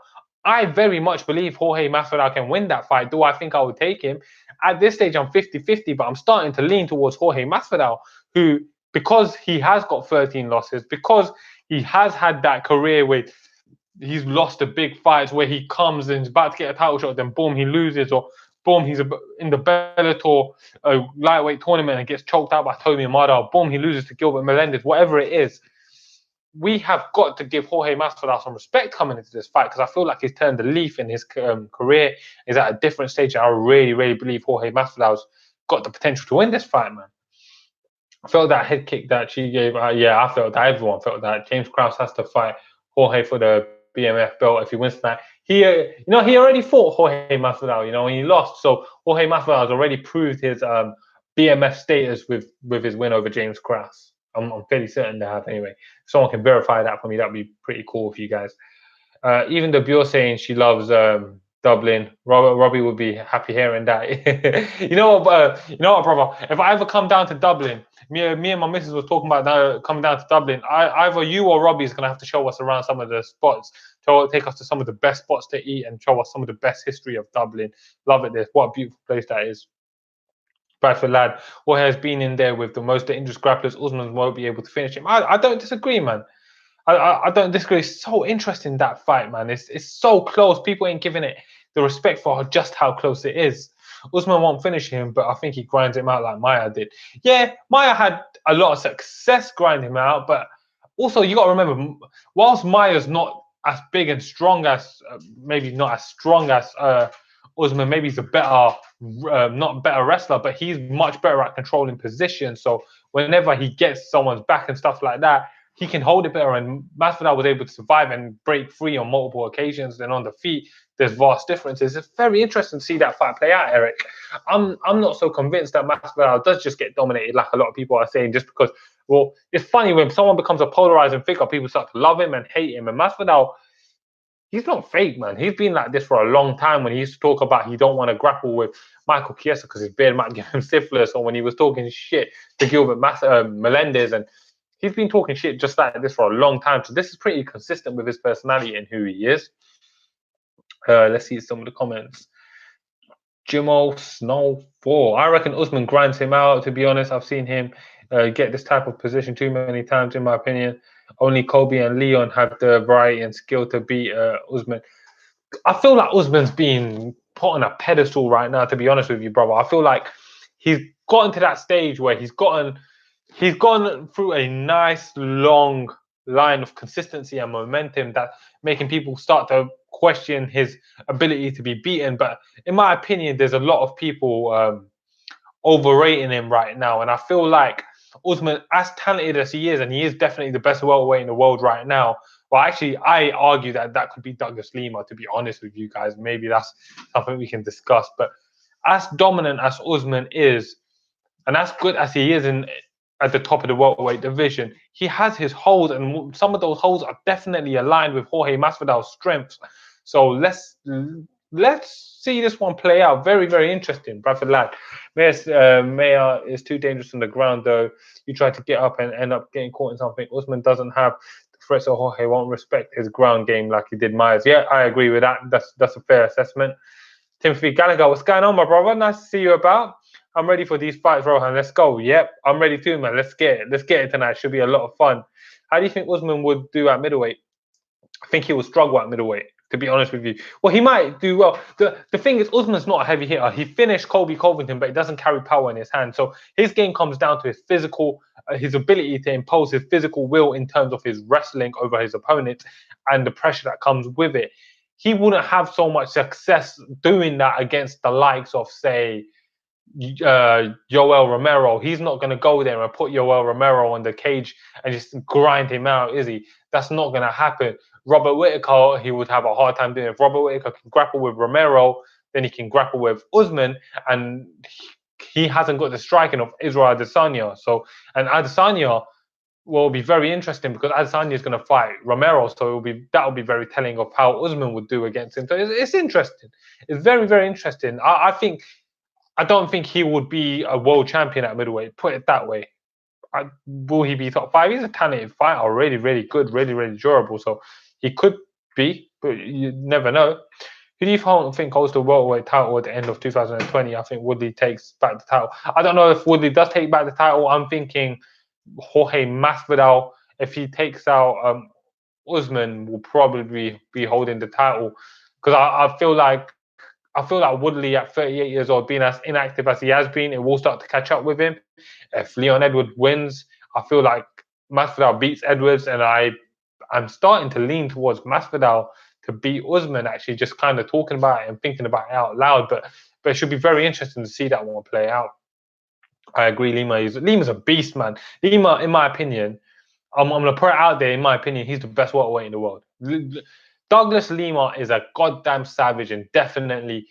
I very much believe Jorge Masvidal can win that fight. Do I think I would take him? At this stage, I'm 50-50, but I'm starting to lean towards Jorge Masvidal, who, because he has got 13 losses, because he has had that career where he's lost the big fights where he comes and is about to get a title shot, then boom, he loses, or boom, he's in the Bellator lightweight tournament and gets choked out by Tomi Amada, boom, he loses to Gilbert Melendez, whatever it is. We have got to give Jorge Masvidal some respect coming into this fight because I feel like he's turned the leaf in his career. He's at a different stage. I really, really believe Jorge Masvidal's got the potential to win this fight, man. I felt that head kick that she gave. Yeah, I felt that. Everyone felt that. James Krause has to fight Jorge for the BMF belt if he wins tonight. he already fought Jorge Masvidal, and he lost. So Jorge Masvidal has already proved his BMF status with his win over James Krause. I'm fairly certain they have anyway. If someone can verify that for me, that'd be pretty cool for you guys. Even though Bure saying she loves Dublin, Robbie would be happy hearing that. You know what, brother? If I ever come down to Dublin, me and my missus was talking about now coming down to Dublin. Either you or Robbie is gonna have to show us around some of the spots, take us to some of the best spots to eat, and show us some of the best history of Dublin. Love it there. What a beautiful place that is. Bradford lad, Jorge has been in there with the most dangerous grapplers. Usman won't be able to finish him. I don't disagree, man. I don't disagree. It's so interesting, that fight, man. It's so close. People ain't giving it the respect for just how close it is. Usman won't finish him, but I think he grinds him out like Maya did. Yeah, Maya had a lot of success grinding him out, but also you got to remember, whilst Maya's not as big and strong as, maybe not as strong as Usman, maybe he's a better, not better wrestler, but he's much better at controlling position. So whenever he gets someone's back and stuff like that, he can hold it better, and Masvidal was able to survive and break free on multiple occasions. Then on the feet, there's vast differences. It's very interesting to see that fight play out, Eric. I'm not so convinced that Masvidal does just get dominated like a lot of people are saying, just because, well, it's funny when someone becomes a polarizing figure, people start to love him and hate him. And Masvidal, he's not fake, man. He's been like this for a long time. When he used to talk about he don't want to grapple with Michael Chiesa because his beard might give him syphilis, or when he was talking shit to Gilbert Melendez, and he's been talking shit just like this for a long time. So this is pretty consistent with his personality and who he is. Let's see some of the comments. Jimo Snow 4. I reckon Usman grinds him out, to be honest. I've seen him get this type of position too many times, in my opinion. Only Kobe and Leon have the variety and skill to beat Usman. I feel like Usman's being put on a pedestal right now, to be honest with you, brother. I feel like he's gotten to that stage where he's gone through a nice long line of consistency and momentum that making people start to question his ability to be beaten. But in my opinion, there's a lot of people overrating him right now, and I feel like Usman, as talented as he is, and he is definitely the best welterweight in the world right now. Well, actually, I argue that could be Douglas Lima, to be honest with you guys. Maybe that's something we can discuss. But as dominant as Usman is, and as good as he is at the top of the welterweight division, he has his holes, and some of those holes are definitely aligned with Jorge Masvidal's strengths. So let's see this one play out. Very, very interesting, Bradford lad. Mayer is too dangerous on the ground, though. You try to get up and end up getting caught in something. Usman doesn't have the threats, so Jorge won't respect his ground game like he did Myers. Yeah, I agree with that. That's a fair assessment. Timothy Gallagher, what's going on, my brother? Nice to see you about. I'm ready for these fights, Rohan. Let's go. Yep, I'm ready too, man. Let's get it. Let's get it tonight. Should be a lot of fun. How do you think Usman would do at middleweight? I think he will struggle at middleweight, to be honest with you. Well, he might do well. The thing is, Usman's not a heavy hitter. He finished Colby Covington, but he doesn't carry power in his hand. So his game comes down to his physical, his ability to impose his physical will in terms of his wrestling over his opponent and the pressure that comes with it. He wouldn't have so much success doing that against the likes of, say, Yoel Romero. He's not going to go there and put Yoel Romero on the cage and just grind him out, is he? That's not going to happen. Robert Whittaker, he would have a hard time doing it. If Robert Whittaker can grapple with Romero, then he can grapple with Usman, and he hasn't got the striking of Israel Adesanya. So, and Adesanya will be very interesting because Adesanya is going to fight Romero, so that will be very telling of how Usman would do against him. So it's interesting. It's very, very interesting. I don't think he would be a world champion at middleweight. Put it that way. Will he be top 5? He's a talented fighter, really, really good, really, really durable. So he could be, but you never know. Who do you think holds the welterweight title at the end of 2020? I think Woodley takes back the title. I don't know if Woodley does take back the title. I'm thinking Jorge Masvidal, if he takes out Usman, will probably be holding the title, because I feel like Woodley at 38 years old, being as inactive as he has been, it will start to catch up with him. If Leon Edwards wins, I feel like Masvidal beats Edwards, and I'm starting to lean towards Masvidal to beat Usman, actually, just kind of talking about it and thinking about it out loud. But it should be very interesting to see that one play out. I agree, Lima's a beast, man. Lima, in my opinion, I'm going to put it out there, in my opinion, he's the best welterweight in the world. Douglas Lima is a goddamn savage and definitely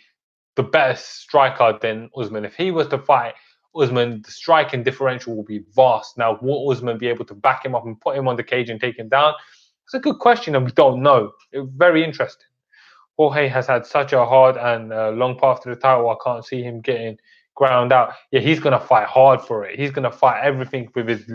the better striker than Usman. If he was to fight Usman, the striking differential will be vast. Now, will Usman be able to back him up and put him on the cage and take him down? It's a good question, and we don't know. It's very interesting. Jorge has had such a hard and long path to the title. I can't see him getting ground out. Yeah, he's gonna fight hard for it. He's gonna fight everything with his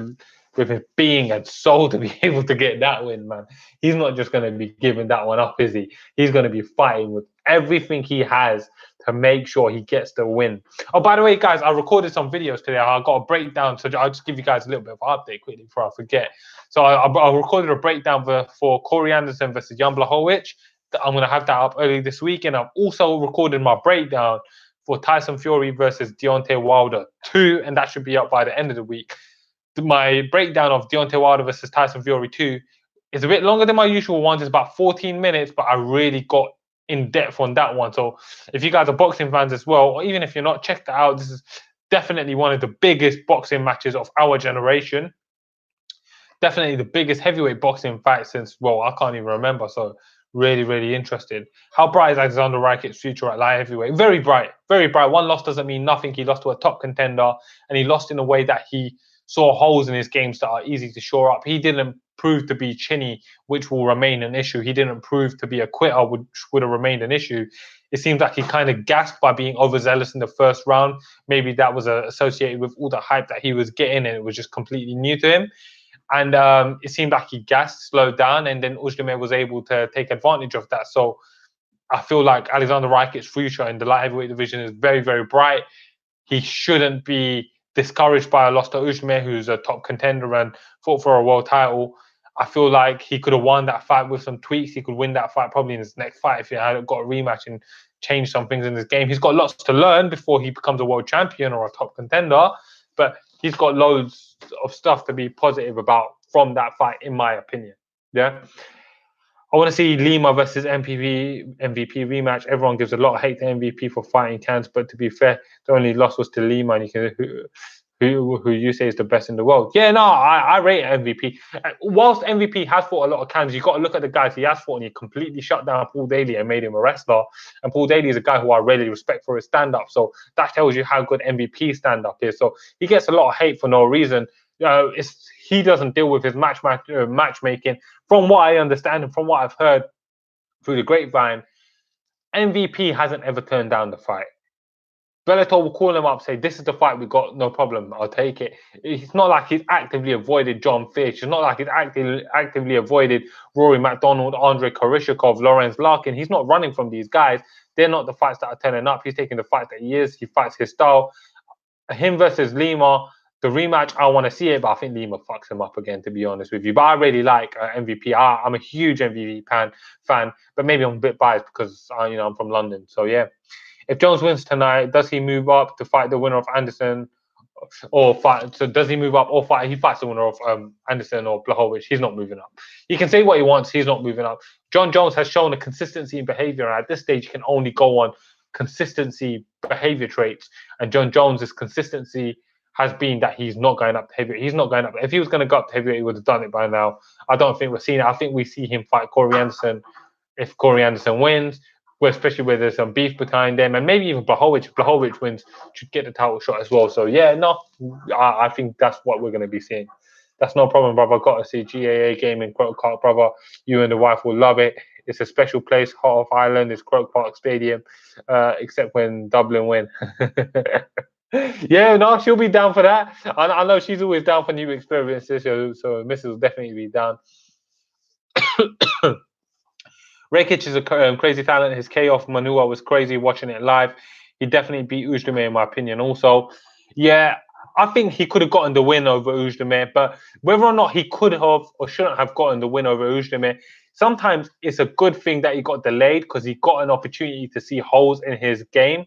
being and soul to be able to get that win, man. He's not just gonna be giving that one up, is he? He's gonna be fighting with everything he has to make sure he gets the win. Oh, by the way, guys, I recorded some videos today. I got a breakdown, so I'll just give you guys a little bit of an update quickly before I forget. So I recorded a breakdown for Corey Anderson versus Jan Blachowicz. I'm going to have that up early this week. And I've also recorded my breakdown for Tyson Fury versus Deontay Wilder 2, and that should be up by the end of the week. My breakdown of Deontay Wilder versus Tyson Fury 2 is a bit longer than my usual ones. It's about 14 minutes, but I really got in depth on that one. So if you guys are boxing fans as well, or even if you're not, check that out. This is definitely one of the biggest boxing matches of our generation. Definitely the biggest heavyweight boxing fight since, well, I can't even remember. So really, really interested. How bright is Alexander Rakic's future at light heavyweight? Very bright, very bright. One loss doesn't mean nothing. He lost to a top contender, and he lost in a way that he saw holes in his games that are easy to shore up. He didn't prove to be chinny, which will remain an issue. He didn't prove to be a quitter, which would have remained an issue. It seems like he kind of gasped by being overzealous in the first round. Maybe that was associated with all the hype that he was getting, and it was just completely new to him. And it seemed like he gasped, slowed down, and then Usman was able to take advantage of that. So I feel like Alexander Rakic's future in the light heavyweight division is very, very bright. He shouldn't be discouraged by a loss to Usman, who's a top contender and fought for a world title. I feel like he could have won that fight with some tweaks. He could win that fight probably in his next fight if he had got a rematch and changed some things in his game. He's got lots to learn before he becomes a world champion or a top contender, but he's got loads of stuff to be positive about from that fight, in my opinion. Yeah. I want to see Lima versus MVP rematch. Everyone gives a lot of hate to MVP for fighting Cans, but to be fair, the only loss was to Lima, and who you say is the best in the world. Yeah, no, I rate MVP. Whilst MVP has fought a lot of Cans, you've got to look at the guys he has fought, and he completely shut down Paul Daly and made him a wrestler. And Paul Daly is a guy who I really respect for his stand-up. So that tells you how good MVP stand-up is. So he gets a lot of hate for no reason. He doesn't deal with his matchmaking. From what I understand and from what I've heard through the grapevine, MVP hasn't ever turned down the fight. Bellator will call him up, say, this is the fight we got, no problem, I'll take it. It's not like he's actively avoided John Fish. It's not like he's actively avoided Rory McDonald, Andrei Korishikov, Lawrence Larkin. He's not running from these guys. They're not the fights that are turning up. He's taking the fight that he is. He fights his style. Him versus Lima, the rematch, I want to see it, but I think Lima fucks him up again, to be honest with you. But I really like MVP. I'm a huge MVP fan, but maybe I'm a bit biased because I'm from London. So yeah. If Jones wins tonight, does he move up to fight the winner of Anderson, or fight? So does he move up or fight? He fights the winner of Anderson or Blachowicz. He's not moving up. He can say what he wants. He's not moving up. John Jones has shown a consistency in behavior, and at this stage, can only go on consistency behavior traits. And John Jones's consistency has been that he's not going up to heavyweight. He's not going up. If he was going to go up to heavyweight, he would have done it by now. I don't think we're seeing it. I think we see him fight Corey Anderson if Corey Anderson wins. Especially where there's some beef behind them, and maybe even Blachowicz. If Blachowicz wins, should get the title shot as well. So yeah, no, I think that's what we're going to be seeing. That's no problem, brother. I've got to see GAA Gaming Croke Park, brother. You and the wife will love it. It's a special place, heart of Ireland. It's Croke Park Stadium, except when Dublin win. Yeah, no, she'll be down for that. I know she's always down for new experiences, so Mrs. will definitely be down. Rakic is a crazy talent. His KO off Manua was crazy watching it live. He definitely beat Usman, in my opinion. Also, yeah, I think he could have gotten the win over Usman, but whether or not he could have or shouldn't have gotten the win over Usman, sometimes it's a good thing that he got delayed because he got an opportunity to see holes in his game,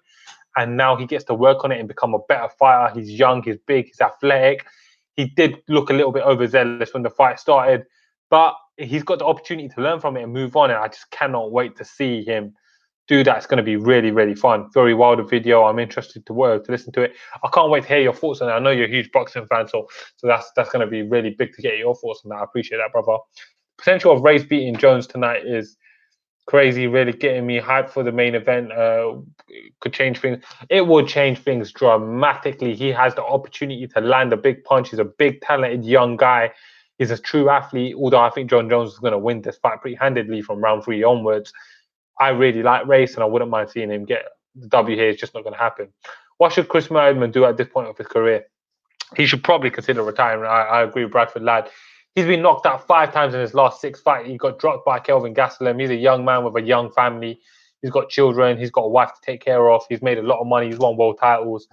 and now he gets to work on it and become a better fighter. He's young, he's big, he's athletic. He did look a little bit overzealous when the fight started, but he's got the opportunity to learn from it and move on. And I just cannot wait to see him do that. It's going to be really, really fun. Very Wilder video. I'm interested to listen to it. I can't wait to hear your thoughts on it. I know you're a huge boxing fan, so that's going to be really big to get your thoughts on that. I appreciate that, brother. Potential of Ray's beating Jones tonight is Crazy, really getting me hyped for the main event. Could change things. It would change things dramatically. He has the opportunity to land a big punch. He's a big, talented young guy. He's a true athlete. Although I think John Jones is going to win this fight pretty handedly from round 3 onwards. I really like Race, and I wouldn't mind seeing him get the W here. It's just not going to happen. What should Chris Weidman do at this point of his career? He should probably consider retiring. I agree with Bradford Lad. He's been knocked out 5 times in his last 6 fights. He got dropped by Kelvin Gastelum. He's a young man with a young family. He's got children. He's got a wife to take care of. He's made a lot of money. He's won world titles.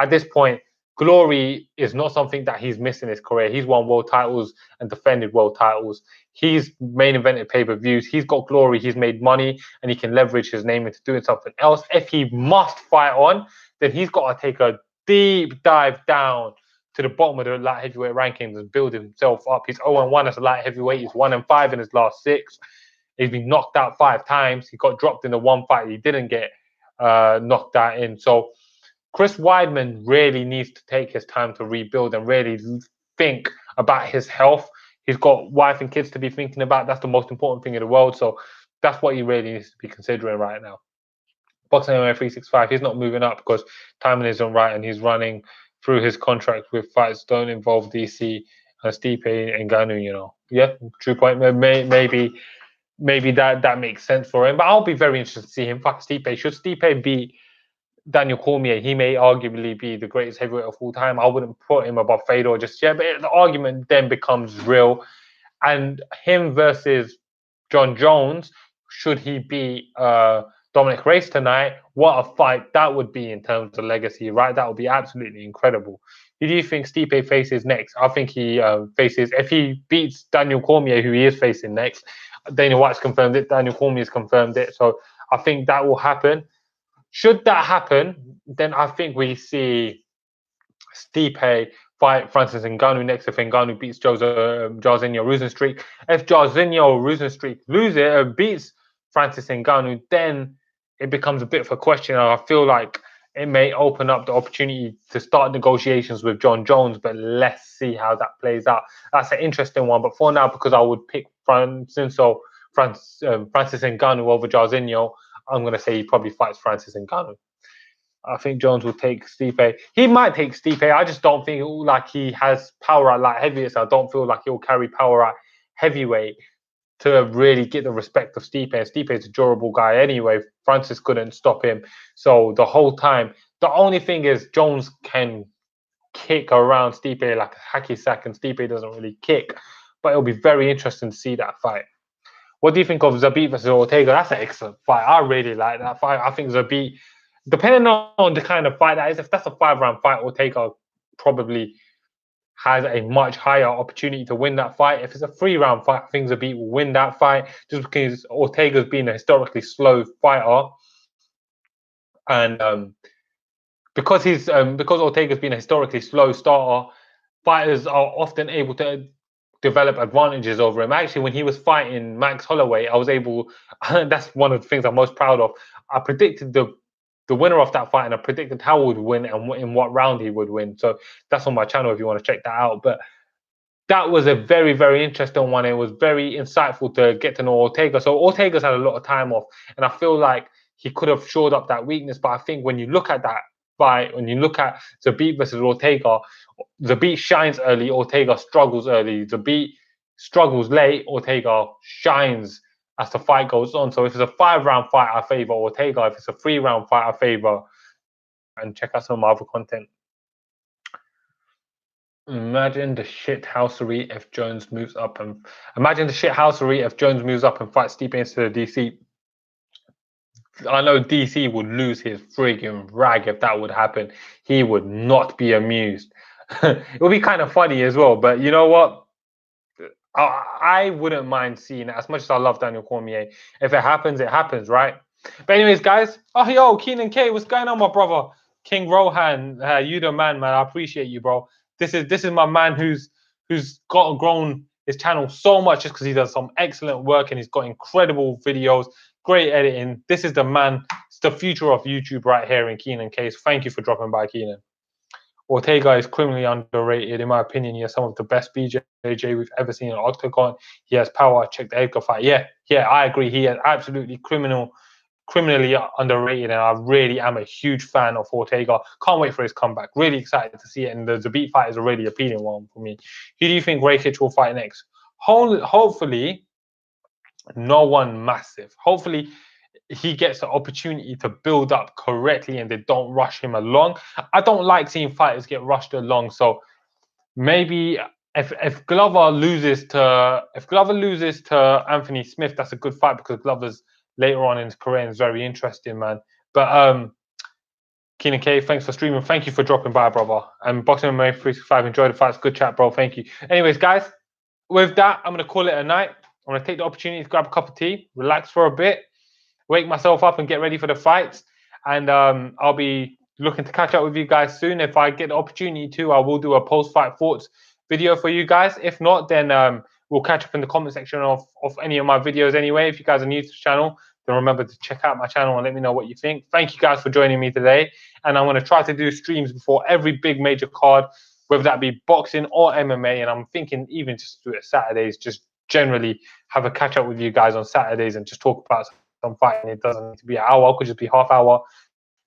At this point, glory is not something that he's missed in his career. He's won world titles and defended world titles. He's main evented pay-per-views. He's got glory. He's made money, and he can leverage his name into doing something else. If he must fight on, then he's got to take a deep dive down to the bottom of the light heavyweight rankings and build himself up. He's 0-1 as a light heavyweight. He's 1-5 in his last 6. He's been knocked out 5 times. He got dropped in the one fight. He didn't get knocked out in. So Chris Weidman really needs to take his time to rebuild and really think about his health. He's got wife and kids to be thinking about. That's the most important thing in the world. So that's what he really needs to be considering right now. Boxing MMA 365, he's not moving up because timing isn't right, and he's running through his contract with fights don't involve DC and Stipe and Ngannou, you know. Yeah, true point. Maybe that makes sense for him. But I'll be very interested to see him fight Stipe. Should Stipe beat Daniel Cormier, he may arguably be the greatest heavyweight of all time. I wouldn't put him above Fedor just yet, but the argument then becomes real. And him versus John Jones, should he beat Dominic Reyes tonight, what a fight that would be in terms of legacy, right? That would be absolutely incredible. Who do you think Stipe faces next? I think he faces, if he beats Daniel Cormier, who he is facing next, Dana White's confirmed it, Daniel Cormier's confirmed it. So I think that will happen. Should that happen, then I think we see Stipe fight Francis Ngannou next if Ngannou beats Jairzinho Rozenstruik. If Jairzinho Rozenstruik beats Francis Ngannou, then it becomes a bit of a question. I feel like it may open up the opportunity to start negotiations with John Jones, but let's see how that plays out. That's an interesting one. But for now, because I would pick Francis Ngannou over Jairzinho, I'm going to say he probably fights Francis Ngannou. I think Jones will take Stipe. He might take Stipe. I just don't think like he has power at light heavyweight. So I don't feel like he'll carry power at heavyweight to really get the respect of Stipe. And Stipe is a durable guy anyway. Francis couldn't stop him. So the whole time, the only thing is Jones can kick around Stipe like a hacky sack, and Stipe doesn't really kick. But it'll be very interesting to see that fight. What do you think of Zabit versus Ortega? That's an excellent fight. I really like that fight. I think Zabit, depending on the kind of fight that is, if that's a 5-round fight, Ortega probably has a much higher opportunity to win that fight. If it's a 3-round fight, I think Zabit will win that fight just because Ortega's been a historically slow fighter. And because Ortega's been a historically slow starter, fighters are often able to develop advantages over him. Actually, when he was fighting Max Holloway, I was able. That's one of the things I'm most proud of. I predicted the winner of that fight, and I predicted how he would win and in what round he would win. So that's on my channel if you want to check that out. But that was a very, very interesting one. It was very insightful to get to know Ortega. So Ortega's had a lot of time off, and I feel like he could have shored up that weakness. But I think when you look at that fight, when you look at Zabit versus Ortega, Zabit shines early, Ortega struggles early. Zabit struggles late, Ortega shines as the fight goes on. So if it's a 5-round fight, I favor Ortega. If it's a 3-round fight, I favor. And check out some of my other content. Imagine the shithousery if Jones moves up and fights Stipe instead of DC. I know DC would lose his freaking rag if that would happen. He would not be amused. It would be kind of funny as well, but you know what? I wouldn't mind seeing it as much as I love Daniel Cormier. If it happens, it happens, right? But anyways, guys. Oh, yo, Keenan K, what's going on, my brother? King Rohan, you the man, man. I appreciate you, bro. This is my man who's grown his channel so much just because he does some excellent work and he's got incredible videos, great editing. This is the man. It's the future of YouTube right here in Keenan K. Thank you for dropping by, Keenan. Ortega is criminally underrated. In my opinion, he has some of the best BJJ JJ we've ever seen in Octagon. He has power. Check the Edgar fight. Yeah, I agree. He is absolutely criminally underrated, and I really am a huge fan of Ortega. Can't wait for his comeback. Really excited to see it, and the Zabit fight is a really appealing one for me. Who do you think Rakic will fight next? Hopefully, no one massive. Hopefully, he gets the opportunity to build up correctly and they don't rush him along. I don't like seeing fighters get rushed along. So maybe if Glover loses to Anthony Smith, that's a good fight because Glover's later on in his career is very interesting, man. But Keenan K, thanks for streaming. Thank you for dropping by, brother. And Boxing MMA 365, enjoy the fights. Good chat, bro. Thank you. Anyways, guys, with that, I'm gonna call it a night. I'm gonna take the opportunity to grab a cup of tea, relax for a bit, wake myself up and get ready for the fights. And I'll be looking to catch up with you guys soon. If I get the opportunity to, I will do a post-fight thoughts video for you guys. If not, then we'll catch up in the comment section of any of my videos anyway. If you guys are new to the channel, then remember to check out my channel and let me know what you think. Thank you guys for joining me today. And I'm going to try to do streams before every big major card, whether that be boxing or MMA. And I'm thinking even just do it Saturdays, just generally have a catch up with you guys on Saturdays and just talk about some fighting. It doesn't need to be an hour, it could just be half hour,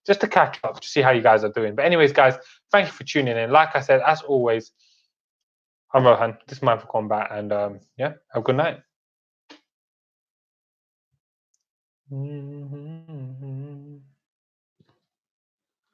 just to catch up, to see how you guys are doing. But anyways, guys, thank you for tuning in. Like I said, as always, I'm Rohan. This is Mindful Combat, and yeah, have a good night.